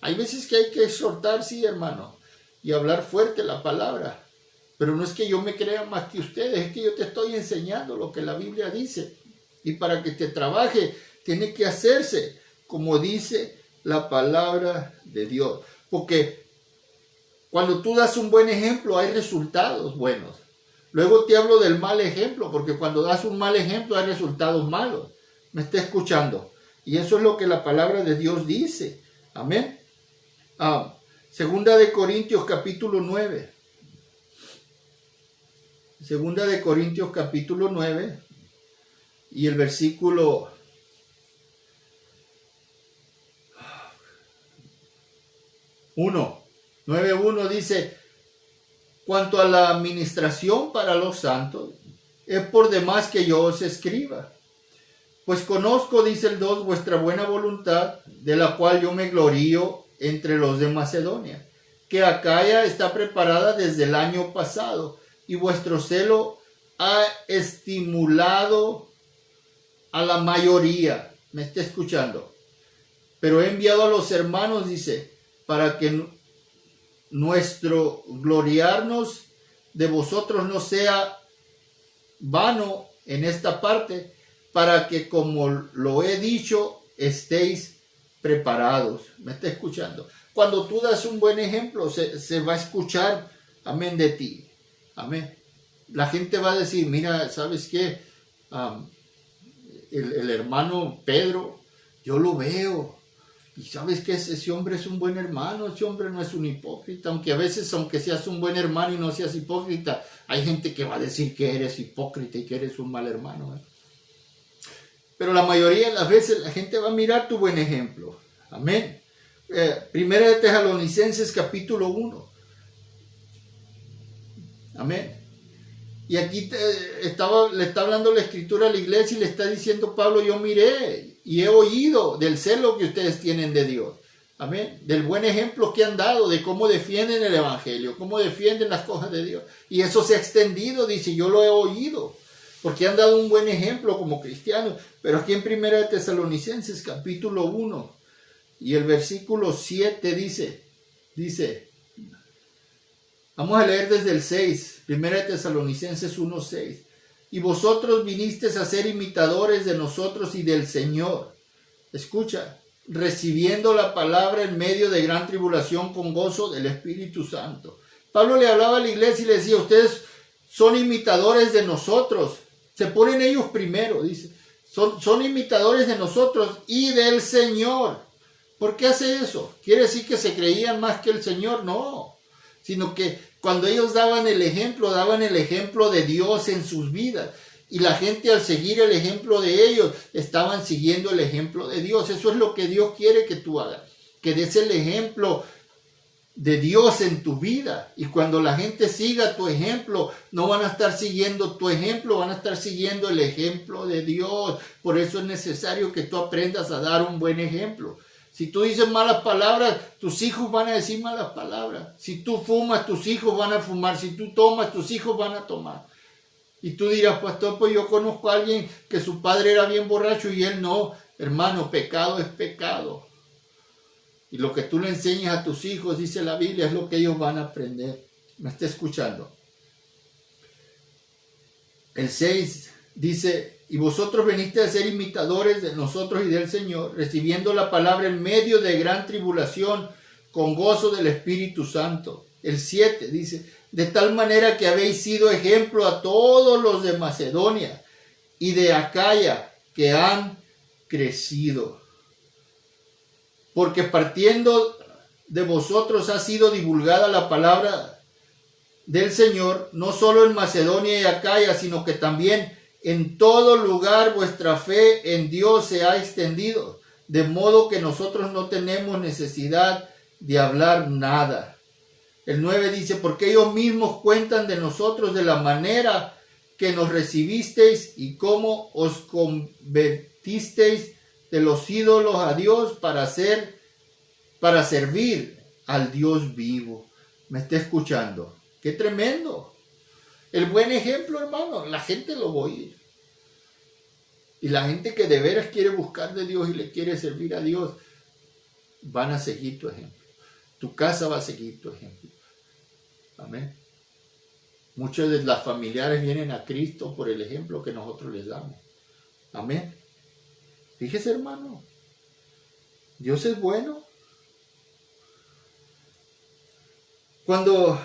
A: Hay veces que hay que exhortar, sí, hermano, y hablar fuerte la palabra. Pero no es que yo me crea más que ustedes, es que yo te estoy enseñando lo que la Biblia dice. Y para que te trabaje, tiene que hacerse como dice la palabra de Dios. Porque cuando tú das un buen ejemplo, hay resultados buenos. Luego te hablo del mal ejemplo, porque cuando das un mal ejemplo, hay resultados malos. ¿Me está escuchando? Y eso es lo que la palabra de Dios dice. Amén. Segunda de Corintios capítulo 9. Segunda de Corintios capítulo 9 y el versículo 1. 9:1 dice, cuanto a la administración para los santos, es por demás que yo os escriba. Pues conozco, dice el 2, vuestra buena voluntad, de la cual yo me glorío entre los de Macedonia, que Acaya está preparada desde el año pasado, y vuestro celo ha estimulado a la mayoría. ¿Me está escuchando? Pero he enviado a los hermanos, dice, para que nuestro gloriarnos de vosotros no sea vano en esta parte, para que, como lo he dicho, estéis preparados. ¿Me está escuchando? Cuando tú das un buen ejemplo, se va a escuchar, amén, de ti. Amén. La gente va a decir, mira, ¿sabes qué? El hermano Pedro, yo lo veo. Y sabes que ese hombre es un buen hermano, ese hombre no es un hipócrita. Aunque a veces, aunque seas un buen hermano y no seas hipócrita, hay gente que va a decir que eres hipócrita y que eres un mal hermano. Pero la mayoría de las veces la gente va a mirar tu buen ejemplo. Amén. Primera de Tesalonicenses capítulo 1. Amén. Y aquí le está hablando la escritura a la iglesia y le está diciendo Pablo, yo miré y he oído del celo que ustedes tienen de Dios. Amén. Del buen ejemplo que han dado, de cómo defienden el evangelio, cómo defienden las cosas de Dios. Y eso se ha extendido, dice, yo lo he oído, porque han dado un buen ejemplo como cristianos. Pero aquí en Primera de Tesalonicenses capítulo 1 y el versículo 7 dice, vamos a leer desde el 6, Primera de Tesalonicenses 1:6. Y vosotros vinisteis a ser imitadores de nosotros y del Señor. Escucha, recibiendo la palabra en medio de gran tribulación con gozo del Espíritu Santo. Pablo le hablaba a la iglesia y le decía, ustedes son imitadores de nosotros. Se ponen ellos primero, dice. Son imitadores de nosotros y del Señor. ¿Por qué hace eso? ¿Quiere decir que se creían más que el Señor? No. Sino que cuando ellos daban el ejemplo de Dios en sus vidas. Y la gente al seguir el ejemplo de ellos, estaban siguiendo el ejemplo de Dios. Eso es lo que Dios quiere que tú hagas. Que des el ejemplo de Dios en tu vida. Y cuando la gente siga tu ejemplo, no van a estar siguiendo tu ejemplo, van a estar siguiendo el ejemplo de Dios. Por eso es necesario que tú aprendas a dar un buen ejemplo. Si tú dices malas palabras, tus hijos van a decir malas palabras. Si tú fumas, tus hijos van a fumar. Si tú tomas, tus hijos van a tomar. Y tú dirás, pastor, pues yo conozco a alguien que su padre era bien borracho y él no. Hermano, pecado es pecado. Y lo que tú le enseñas a tus hijos, dice la Biblia, es lo que ellos van a aprender. ¿Me está escuchando? El 6 dice, y vosotros veniste a ser imitadores de nosotros y del Señor, recibiendo la palabra en medio de gran tribulación, con gozo del Espíritu Santo. El 7 dice, de tal manera que habéis sido ejemplo a todos los de Macedonia y de Acaya que han crecido. Porque partiendo de vosotros ha sido divulgada la palabra del Señor, no solo en Macedonia y Acaya, sino que también en todo lugar vuestra fe en Dios se ha extendido, de modo que nosotros no tenemos necesidad de hablar nada. El 9 dice, porque ellos mismos cuentan de nosotros de la manera que nos recibisteis y cómo os convertisteis de los ídolos a Dios para servir al Dios vivo. ¿Me está escuchando? ¡Qué tremendo! El buen ejemplo, hermano, la gente lo va a oír. Y la gente que de veras quiere buscar de Dios y le quiere servir a Dios, van a seguir tu ejemplo. Tu casa va a seguir tu ejemplo. Amén. Muchos de las familiares vienen a Cristo por el ejemplo que nosotros les damos. Amén. Fíjese, hermano, Dios es bueno. Cuando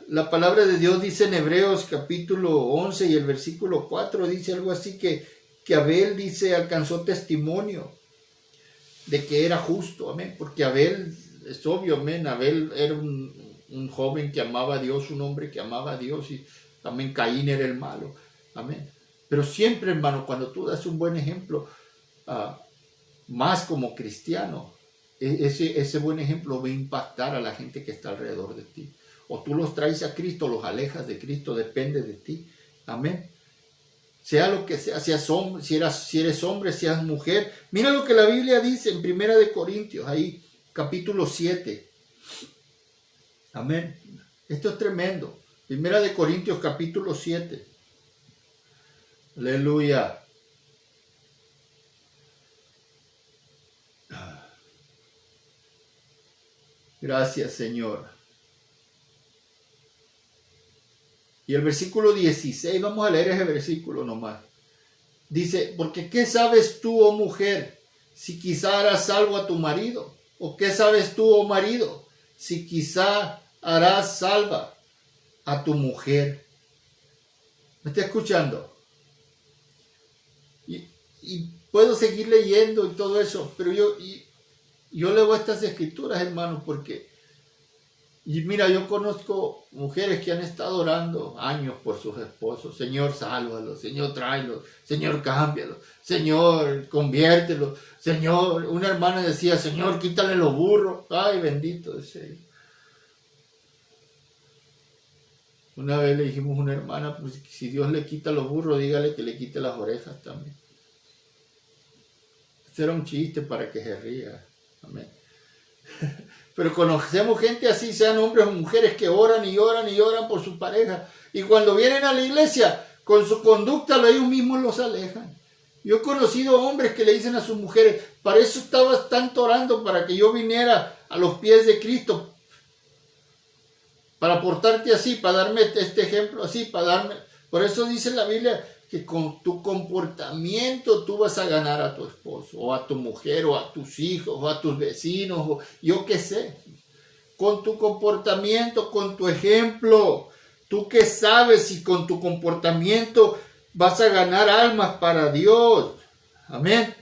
A: la palabra de Dios dice en Hebreos capítulo 11 y el versículo 4, dice algo así que Abel, dice, alcanzó testimonio de que era justo, amén, porque Abel, es obvio, amén, Abel era un joven que amaba a Dios, un hombre que amaba a Dios, y también Caín era el malo, amén. Pero siempre, hermano, cuando tú das un buen ejemplo, más como cristiano, ese buen ejemplo va a impactar a la gente que está alrededor de ti. O tú los traes a Cristo, los alejas de Cristo, depende de ti. Amén. Sea lo que sea, seas hombre, si eres hombre, seas mujer. Mira lo que la Biblia dice en 1 de Corintios, ahí, capítulo 7. Amén. Esto es tremendo. 1 de Corintios, capítulo 7. Aleluya. Gracias, Señor. Y el versículo 16, vamos a leer ese versículo nomás. Dice, porque ¿qué sabes tú, oh mujer, si quizá harás salvo a tu marido? ¿O qué sabes tú, oh marido, si quizá harás salva a tu mujer? ¿Me está escuchando? Y puedo seguir leyendo y todo eso, pero yo leo estas escrituras, hermanos, porque... Y mira, yo conozco mujeres que han estado orando años por sus esposos. Señor, sálvalos. Señor, tráelos. Señor, cámbialos. Señor, conviértelos. Señor, una hermana decía, Señor, quítale los burros. Ay, bendito ese. Una vez le dijimos a una hermana, pues si Dios le quita los burros, dígale que le quite las orejas también. Este era un chiste para que se ría. Amén. Pero conocemos gente así, sean hombres o mujeres, que oran y oran y oran por su pareja. Y cuando vienen a la iglesia, con su conducta, ellos mismos los alejan. Yo he conocido hombres que le dicen a sus mujeres, para eso estabas tanto orando, para que yo viniera a los pies de Cristo, para portarte así, para darme este ejemplo así, para darme... Por eso dice la Biblia que con tu comportamiento tú vas a ganar a tu esposo, o a tu mujer, o a tus hijos, o a tus vecinos, o yo qué sé. Con tu comportamiento, con tu ejemplo. ¿Tú qué sabes si con tu comportamiento vas a ganar almas para Dios. Amén.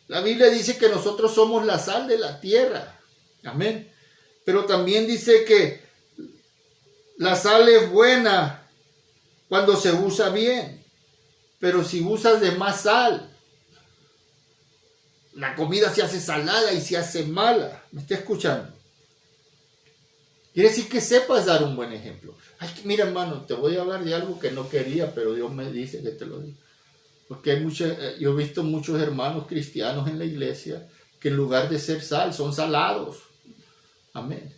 A: La Biblia dice que nosotros somos la sal de la tierra. Amén. Pero también dice que la sal es buena cuando se usa bien. Pero si usas de más sal, la comida se hace salada y se hace mala. ¿Me está escuchando? Quiere decir que sepas dar un buen ejemplo. Ay, mira, hermano, te voy a hablar de algo que no quería, pero Dios me dice que te lo diga. Porque yo he visto muchos hermanos cristianos en la iglesia que en lugar de ser sal, son salados. Amén.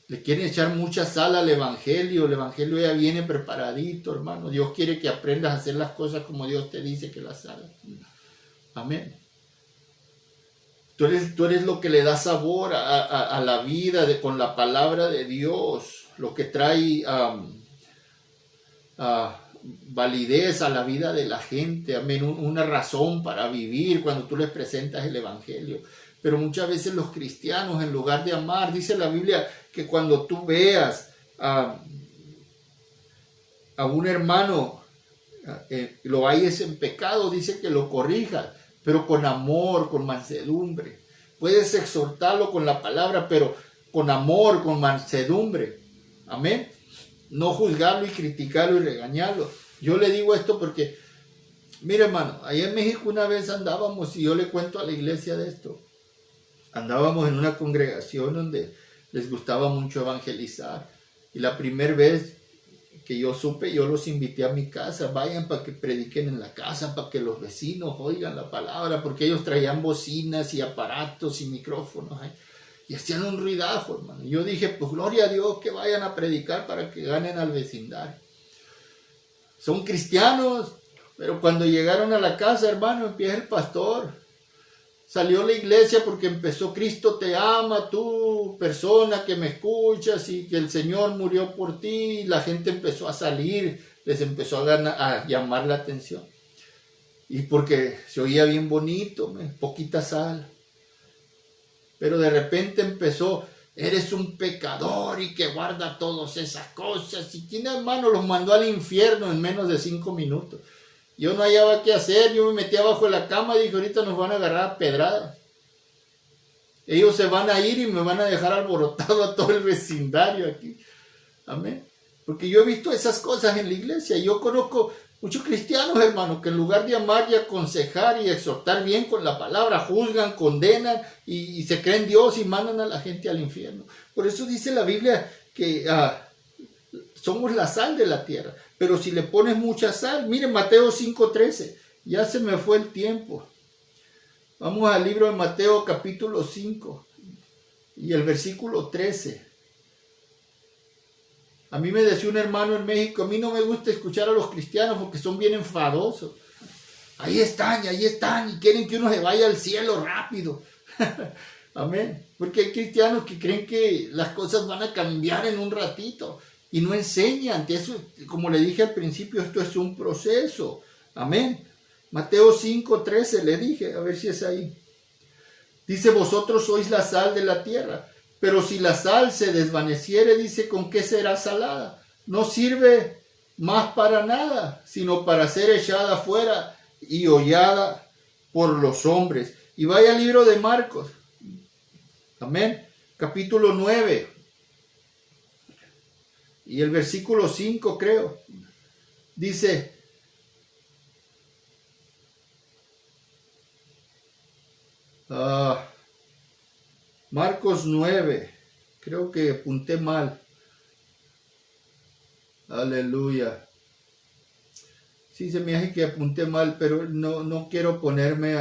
A: Le quieren echar mucha sal al evangelio. El evangelio ya viene preparadito, hermano. Dios quiere que aprendas a hacer las cosas como Dios te dice que las hagas. Amén. Tú eres lo que le da sabor a la vida con la palabra de Dios, lo que trae validez a la vida de la gente, amén, una razón para vivir cuando tú les presentas el evangelio. Pero muchas veces los cristianos, en lugar de amar, dice la Biblia que cuando tú veas a un hermano lo hayas en pecado, dice que lo corrijas, pero con amor, con mansedumbre. Puedes exhortarlo con la palabra, pero con amor, con mansedumbre. Amén. No juzgarlo y criticarlo y regañarlo. Yo le digo esto porque, mire, hermano, allá en México una vez andábamos, y yo le cuento a la iglesia de esto. Andábamos en una congregación donde les gustaba mucho evangelizar. Y la primera vez que yo supe, yo los invité a mi casa, vayan para que prediquen en la casa, para que los vecinos oigan la palabra, porque ellos traían bocinas y aparatos y micrófonos, y hacían un ruidajo, hermano. Yo dije, pues gloria a Dios que vayan a predicar para que ganen al vecindario. Son cristianos, pero cuando llegaron a la casa, hermano, empieza el pastor. Salió la iglesia porque empezó Cristo te ama, tú, persona que me escuchas, y que el Señor murió por ti. Y la gente empezó a salir, les empezó a llamar la atención. Y porque se oía bien bonito, poquita sal. Pero de repente empezó, eres un pecador y que guarda todas esas cosas. Y tiene, hermano, los mandó al infierno en menos de 5 minutos. Yo no hallaba qué hacer, yo me metí abajo de la cama y dije, ahorita nos van a agarrar a pedrada. Ellos se van a ir y me van a dejar alborotado a todo el vecindario aquí. Amén. Porque yo he visto esas cosas en la iglesia. Yo conozco muchos cristianos, hermanos, que en lugar de amar y aconsejar y exhortar bien con la palabra, juzgan, condenan y se creen Dios y mandan a la gente al infierno. Por eso dice la Biblia que somos la sal de la tierra. Pero si le pones mucha sal, miren Mateo 5:13, ya se me fue el tiempo. Vamos al libro de Mateo capítulo 5 y el versículo 13. A mí me decía un hermano en México, a mí no me gusta escuchar a los cristianos porque son bien enfadosos. Ahí están, y quieren que uno se vaya al cielo rápido. Amén. Porque hay cristianos que creen que las cosas van a cambiar en un ratito. Y no enseñan, que eso, como le dije al principio, esto es un proceso. Amén. Mateo 5:13 le dije, a ver si es ahí. Dice, vosotros sois la sal de la tierra, pero si la sal se desvaneciere, dice, ¿con qué será salada? No sirve más para nada, sino para ser echada fuera y hollada por los hombres. Y vaya al libro de Marcos. Amén. Capítulo 9. Y el versículo 5, creo, dice, Marcos 9, creo que apunté mal. Aleluya. Sí, se me hace que apunté mal, pero no quiero ponerme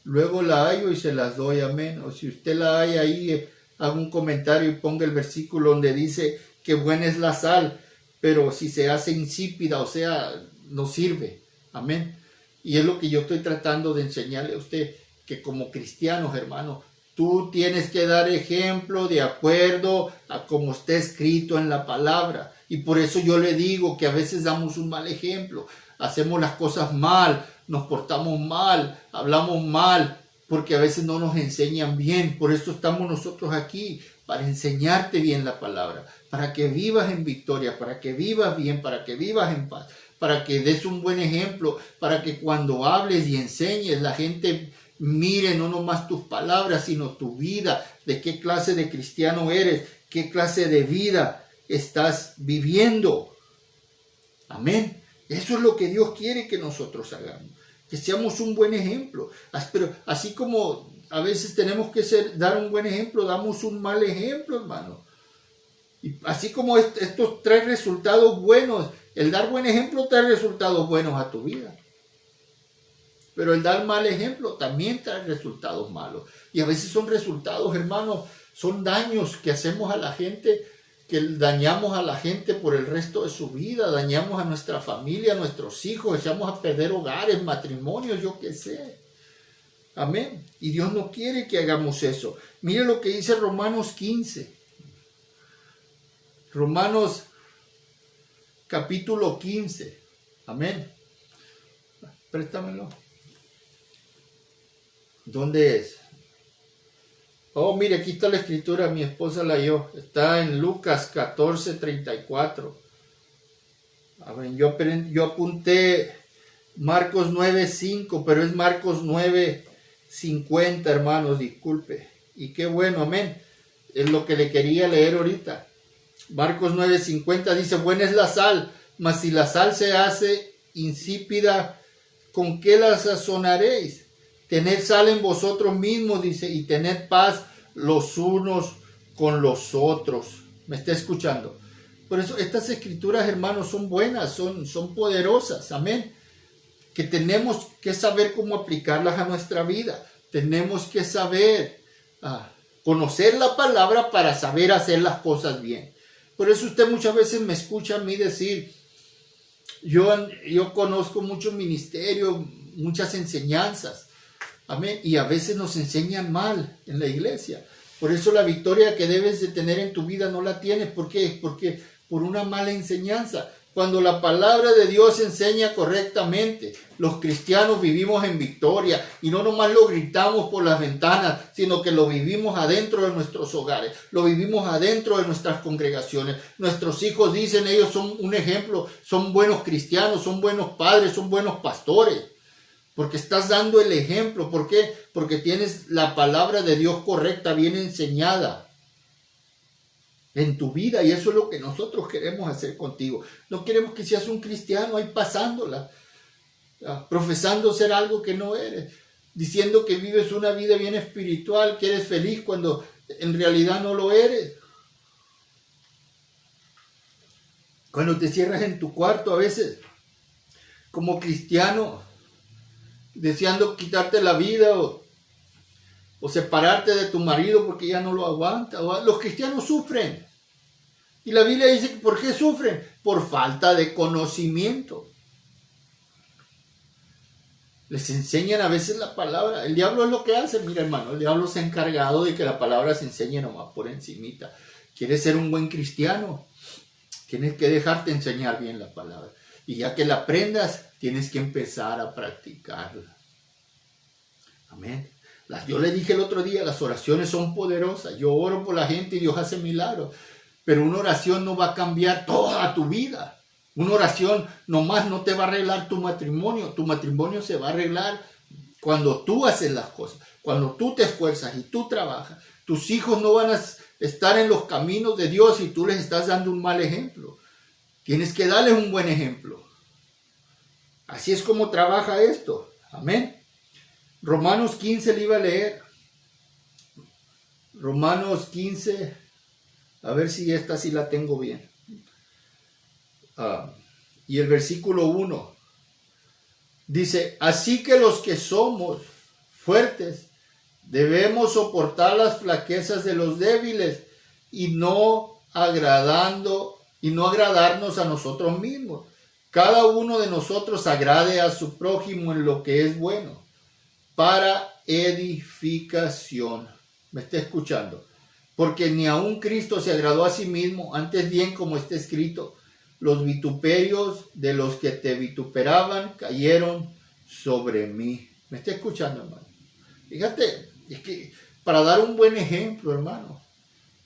A: luego la hallo y se las doy, amén. O si usted la halla ahí, haga un comentario y ponga el versículo donde dice que buena es la sal, pero si se hace insípida, o sea, no sirve. Amén. Y es lo que yo estoy tratando de enseñarle a usted, que como cristianos, hermano, tú tienes que dar ejemplo de acuerdo a como está escrito en la palabra. Y por eso yo le digo que a veces damos un mal ejemplo, hacemos las cosas mal, nos portamos mal, hablamos mal, porque a veces no nos enseñan bien. Por eso estamos nosotros aquí, para enseñarte bien la palabra, para que vivas en victoria, para que vivas bien, para que vivas en paz, para que des un buen ejemplo, para que cuando hables y enseñes la gente mire no nomás tus palabras, sino tu vida, de qué clase de cristiano eres, qué clase de vida estás viviendo. Amén. Eso es lo que Dios quiere que nosotros hagamos, que seamos un buen ejemplo. Pero así como a veces tenemos que dar un buen ejemplo, damos un mal ejemplo, hermano. Y así como estos trae resultados buenos, el dar buen ejemplo trae resultados buenos a tu vida. Pero el dar mal ejemplo también trae resultados malos. Y a veces son resultados, hermanos, son daños que hacemos a la gente, que dañamos a la gente por el resto de su vida, dañamos a nuestra familia, a nuestros hijos, echamos a perder hogares, matrimonios, yo qué sé. Amén. Y Dios no quiere que hagamos eso. Mire lo que dice Romanos 15. Romanos capítulo 15. Amén. Préstamelo. ¿Dónde es? Oh, mire, aquí está la escritura, mi esposa la halló. Está en Lucas 14:34. A ver, yo apunté Marcos 9:5, pero es Marcos 9:50, hermanos, disculpe. Y qué bueno, amén. Es lo que le quería leer ahorita. Marcos 9:50 dice, buena es la sal, mas si la sal se hace insípida, ¿con qué la sazonaréis? Tened sal en vosotros mismos, dice, y tened paz los unos con los otros. ¿Me está escuchando? Por eso estas escrituras, hermanos, son buenas, son poderosas, amén. Que tenemos que saber cómo aplicarlas a nuestra vida. Tenemos que saber conocer la palabra para saber hacer las cosas bien. Por eso usted muchas veces me escucha a mí decir, yo conozco muchos ministerios, muchas enseñanzas. Amén. Y a veces nos enseñan mal en la iglesia. Por eso la victoria que debes de tener en tu vida no la tienes. ¿Por qué? Porque por una mala enseñanza. Cuando la palabra de Dios enseña correctamente, los cristianos vivimos en victoria. Y no nomás lo gritamos por las ventanas, sino que lo vivimos adentro de nuestros hogares. Lo vivimos adentro de nuestras congregaciones. Nuestros hijos dicen, ellos son un ejemplo, son buenos cristianos, son buenos padres, son buenos pastores. Porque estás dando el ejemplo. ¿Por qué? Porque tienes la palabra de Dios correcta, bien enseñada en tu vida. Y eso es lo que nosotros queremos hacer contigo. No queremos que seas un cristiano ahí pasándola, profesando ser algo que no eres, diciendo que vives una vida bien espiritual, que eres feliz cuando en realidad no lo eres. Cuando te cierras en tu cuarto a veces, como cristiano, deseando quitarte la vida o separarte de tu marido porque ya no lo aguanta. Los cristianos sufren. Y la Biblia dice, ¿por qué sufren? Por falta de conocimiento. Les enseñan a veces la palabra. El diablo es lo que hace, mira hermano, el diablo se ha encargado de que la palabra se enseñe nomás por encimita. ¿Quieres ser un buen cristiano? Tienes que dejarte enseñar bien la palabra. Y ya que la aprendas, tienes que empezar a practicarla. Amén. Yo le dije el otro día, las oraciones son poderosas. Yo oro por la gente y Dios hace milagros. Pero una oración no va a cambiar toda tu vida. Una oración nomás no te va a arreglar tu matrimonio. Tu matrimonio se va a arreglar cuando tú haces las cosas. Cuando tú te esfuerzas y tú trabajas. Tus hijos no van a estar en los caminos de Dios y tú les estás dando un mal ejemplo. Tienes que darles un buen ejemplo. Así es como trabaja esto. Amén. Romanos 15 le iba a leer. Romanos 15. A ver si esta sí la tengo bien. Y el versículo 1. Dice, así que los que somos fuertes debemos soportar las flaquezas de los débiles y no agradarnos a nosotros mismos. Cada uno de nosotros agrade a su prójimo en lo que es bueno, para edificación. ¿Me está escuchando? Porque ni aun Cristo se agradó a sí mismo, antes bien como está escrito, los vituperios de los que te vituperaban cayeron sobre mí. ¿Me está escuchando, hermano? Fíjate, es que para dar un buen ejemplo, hermano,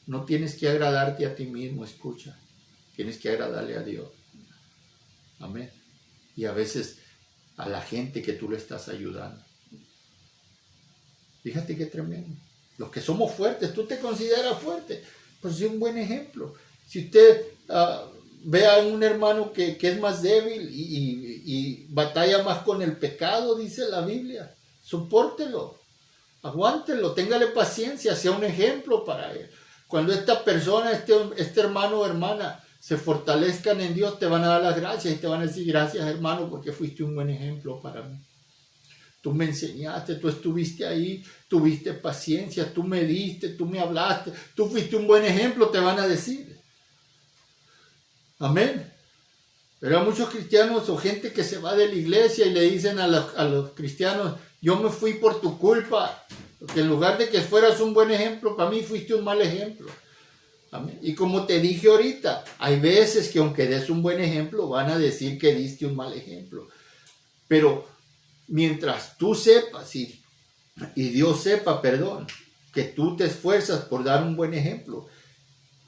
A: no tienes que agradarte a ti mismo, escucha. Tienes que agradarle a Dios. Amén. y a veces a la gente que tú le estás ayudando. Fíjate qué tremendo. Los que somos fuertes, tú te consideras fuerte, pues es un buen ejemplo. Si usted ve a un hermano que es más débil y batalla más con el pecado, dice la Biblia, sopórtelo, aguántelo, téngale paciencia, sea un ejemplo para él. Cuando esta persona, este hermano o hermana se fortalezcan en Dios, te van a dar las gracias y te van a decir gracias, hermano, porque fuiste un buen ejemplo para mí. Tú me enseñaste, tú estuviste ahí, tuviste paciencia, tú me diste, tú me hablaste, tú fuiste un buen ejemplo, te van a decir. Amén. Pero hay muchos cristianos o gente que se va de la iglesia y le dicen a los cristianos, yo me fui por tu culpa, porque en lugar de que fueras un buen ejemplo, para mí fuiste un mal ejemplo. Amén. Y como te dije ahorita, hay veces que aunque des un buen ejemplo, van a decir que diste un mal ejemplo. Pero mientras tú sepas y Dios sepa, que tú te esfuerzas por dar un buen ejemplo,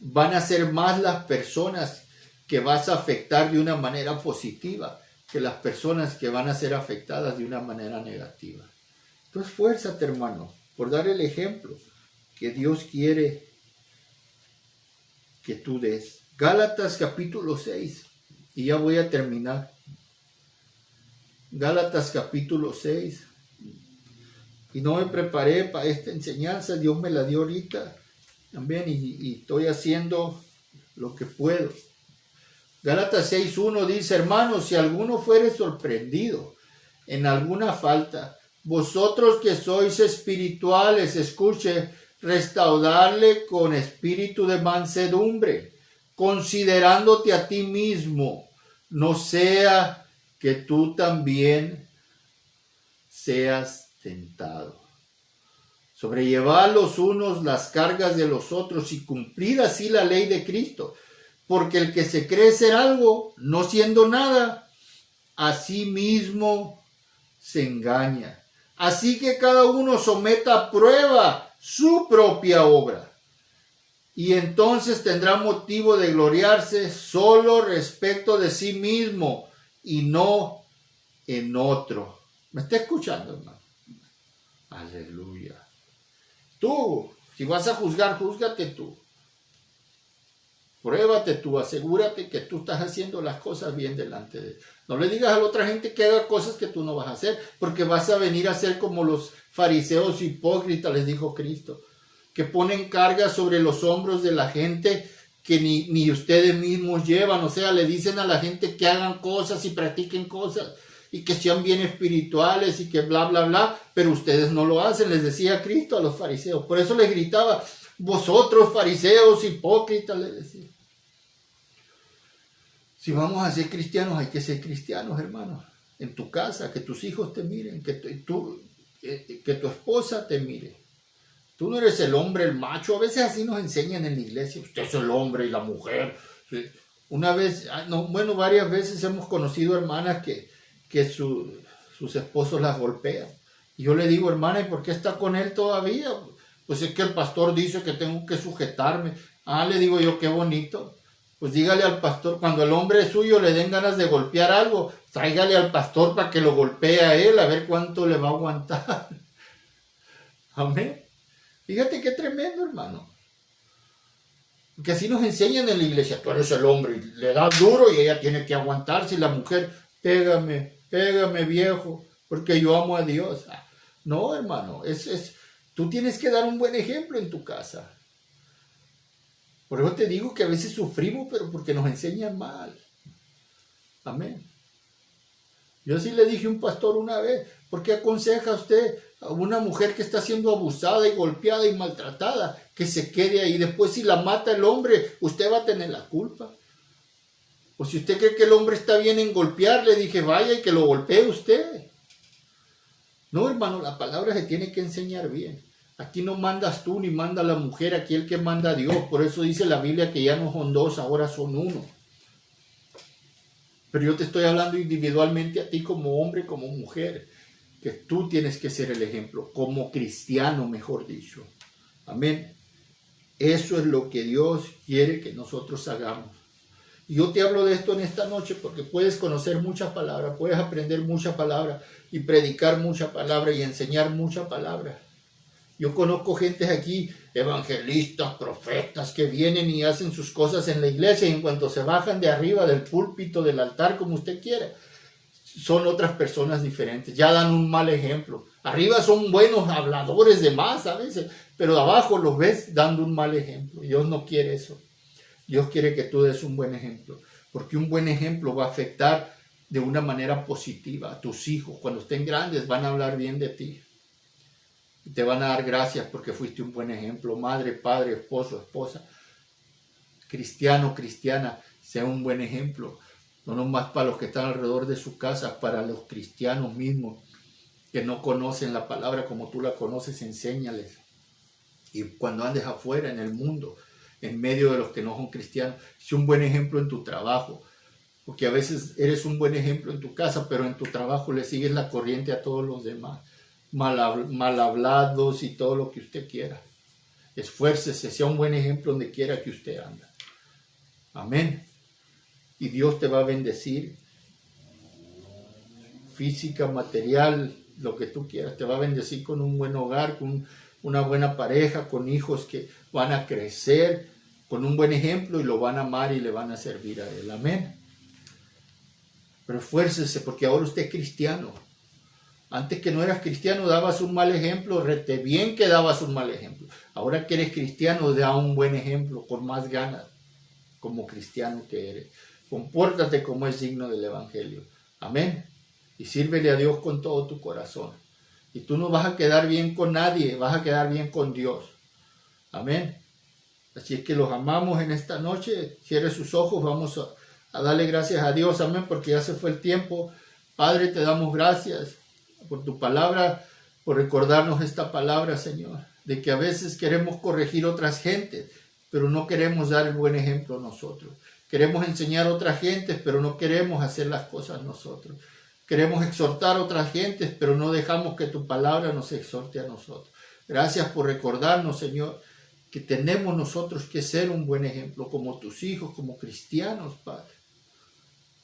A: van a ser más las personas que vas a afectar de una manera positiva que las personas que van a ser afectadas de una manera negativa. Entonces, esfuérzate, hermano, por dar el ejemplo que Dios quiere que tú des. Gálatas capítulo 6, y ya voy a terminar. Gálatas capítulo 6. Y no me preparé para esta enseñanza, Dios me la dio ahorita también y estoy haciendo lo que puedo. Gálatas 6:1 dice, hermanos, si alguno fuere sorprendido en alguna falta, vosotros que sois espirituales, escuche, restaurarle con espíritu de mansedumbre, considerándote a ti mismo, no sea que tú también seas tentado. Sobrellevad los unos las cargas de los otros y cumplir así la ley de Cristo. Porque el que se cree ser algo, no siendo nada, a sí mismo se engaña. Así que cada uno someta a prueba su propia obra. Y entonces tendrá motivo de gloriarse solo respecto de sí mismo y no en otro. ¿Me está escuchando, hermano? Aleluya. Tú, si vas a juzgar, júzgate tú. Pruébate tú, asegúrate que tú estás haciendo las cosas bien delante de Él. No le digas a la otra gente que haga cosas que tú no vas a hacer, porque vas a venir a ser como los fariseos hipócritas, les dijo Cristo, que ponen cargas sobre los hombros de la gente que ni ustedes mismos llevan. O sea, le dicen a la gente que hagan cosas y practiquen cosas y que sean bien espirituales y que bla, bla, bla, pero ustedes no lo hacen, les decía Cristo a los fariseos. Por eso les gritaba, vosotros fariseos hipócritas, les decía. Si vamos a ser cristianos, hay que ser cristianos, hermanos. En tu casa, que tus hijos te miren, que tu esposa te mire. Tú no eres el hombre, el macho. A veces así nos enseñan en la iglesia. Usted es el hombre y la mujer. ¿Sí? Una vez, varias veces hemos conocido hermanas que sus esposos las golpean. Y yo le digo, hermana, ¿y por qué está con él todavía? Pues es que el pastor dice que tengo que sujetarme. Le digo yo, qué bonito. Pues dígale al pastor, cuando el hombre suyo le den ganas de golpear algo, tráigale al pastor para que lo golpee a él, a ver cuánto le va a aguantar. Amén. Fíjate qué tremendo, hermano. Porque así nos enseñan en la iglesia, tú eres el hombre, y le das duro y ella tiene que aguantarse, y la mujer, pégame viejo, porque yo amo a Dios. No, hermano, tú tienes que dar un buen ejemplo en tu casa. Por eso te digo que a veces sufrimos, pero porque nos enseñan mal. Amén. Yo sí le dije a un pastor una vez, ¿por qué aconseja usted a una mujer que está siendo abusada y golpeada y maltratada que se quede ahí? Después si la mata el hombre, usted va a tener la culpa. O si usted cree que el hombre está bien en golpear, le dije, vaya y que lo golpee usted. No, hermano, la palabra se tiene que enseñar bien. Aquí no mandas tú ni manda la mujer, aquí el que manda a Dios. Por eso dice la Biblia que ya no son dos, ahora son uno. Pero yo te estoy hablando individualmente a ti como hombre, como mujer, que tú tienes que ser el ejemplo, como cristiano, mejor dicho. Amén. Eso es lo que Dios quiere que nosotros hagamos. Y yo te hablo de esto en esta noche porque puedes conocer mucha palabra, puedes aprender mucha palabra y predicar mucha palabra y enseñar mucha palabra. Yo conozco gente aquí, evangelistas, profetas, que vienen y hacen sus cosas en la iglesia y en cuanto se bajan de arriba del púlpito, del altar, como usted quiera, son otras personas diferentes, ya dan un mal ejemplo. Arriba son buenos habladores de más a veces, pero abajo los ves dando un mal ejemplo. Dios no quiere eso. Dios quiere que tú des un buen ejemplo, porque un buen ejemplo va a afectar de una manera positiva a tus hijos. Cuando estén grandes van a hablar bien de ti. Y te van a dar gracias porque fuiste un buen ejemplo. Madre, padre, esposo, esposa, cristiano, cristiana, sea un buen ejemplo. No nomás para los que están alrededor de su casa, para los cristianos mismos que no conocen la palabra como tú la conoces, enséñales. Y cuando andes afuera en el mundo, en medio de los que no son cristianos, sé un buen ejemplo en tu trabajo. Porque a veces eres un buen ejemplo en tu casa, pero en tu trabajo le sigues la corriente a todos los demás. Mal hablados y todo lo que usted quiera. Esfuércese, sea un buen ejemplo donde quiera que usted anda. Amén. Y Dios te va a bendecir. Física, material, lo que tú quieras. Te va a bendecir con un buen hogar, con una buena pareja, con hijos que van a crecer, con un buen ejemplo y lo van a amar y le van a servir a Él. Amén. Pero esfuércese porque ahora usted es cristiano. Antes que no eras cristiano dabas un mal ejemplo, rete bien que dabas un mal ejemplo. Ahora que eres cristiano, da un buen ejemplo, con más ganas, como cristiano que eres. Compórtate como es digno del Evangelio. Amén. Y sírvele a Dios con todo tu corazón. Y tú no vas a quedar bien con nadie, vas a quedar bien con Dios. Amén. Así es que los amamos en esta noche. Cierre sus ojos, vamos a darle gracias a Dios. Amén, porque ya se fue el tiempo. Padre, te damos gracias por tu palabra, por recordarnos esta palabra, Señor, de que a veces queremos corregir otras gentes, pero no queremos dar el buen ejemplo nosotros. Queremos enseñar a otras gentes, pero no queremos hacer las cosas nosotros. Queremos exhortar a otras gentes, pero no dejamos que tu palabra nos exhorte a nosotros. Gracias por recordarnos, Señor, que tenemos nosotros que ser un buen ejemplo como tus hijos, como cristianos, Padre.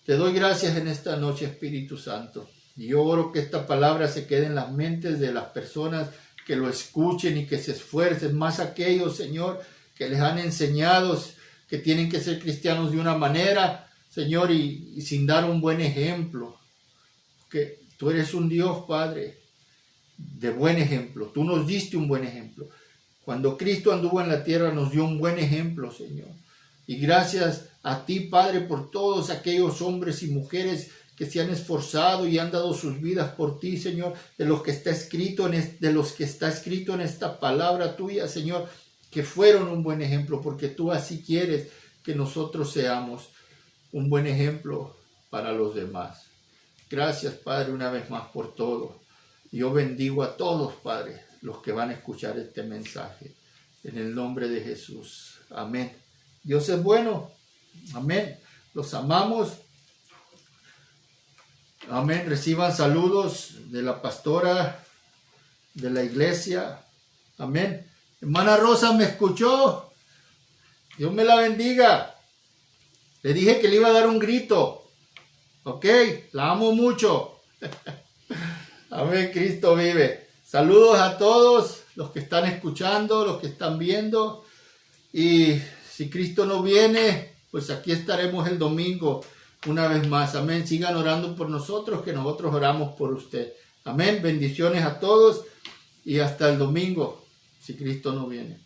A: Te doy gracias en esta noche, Espíritu Santo. Y yo oro que esta palabra se quede en las mentes de las personas que lo escuchen y que se esfuercen, más aquellos, Señor, que les han enseñado que tienen que ser cristianos de una manera, Señor, y sin dar un buen ejemplo. Que tú eres un Dios, Padre, de buen ejemplo. Tú nos diste un buen ejemplo. Cuando Cristo anduvo en la tierra nos dio un buen ejemplo, Señor. Y gracias a ti, Padre, por todos aquellos hombres y mujeres que se han esforzado y han dado sus vidas por ti, Señor, de los que está escrito en esta palabra tuya, Señor, que fueron un buen ejemplo, porque tú así quieres que nosotros seamos un buen ejemplo para los demás. Gracias, Padre, una vez más por todo. Yo bendigo a todos, Padre, los que van a escuchar este mensaje. En el nombre de Jesús. Amén. Dios es bueno. Amén. Los amamos. Amén. Reciban saludos de la pastora de la iglesia. Amén. Hermana Rosa, ¿me escuchó? Dios me la bendiga. Le dije que le iba a dar un grito. Ok, la amo mucho. Amén, Cristo vive. Saludos a todos los que están escuchando, los que están viendo. Y si Cristo no viene, pues aquí estaremos el domingo una vez más. Amén. Sigan orando por nosotros, que nosotros oramos por usted. Amén. Bendiciones a todos y hasta el domingo, si Cristo no viene.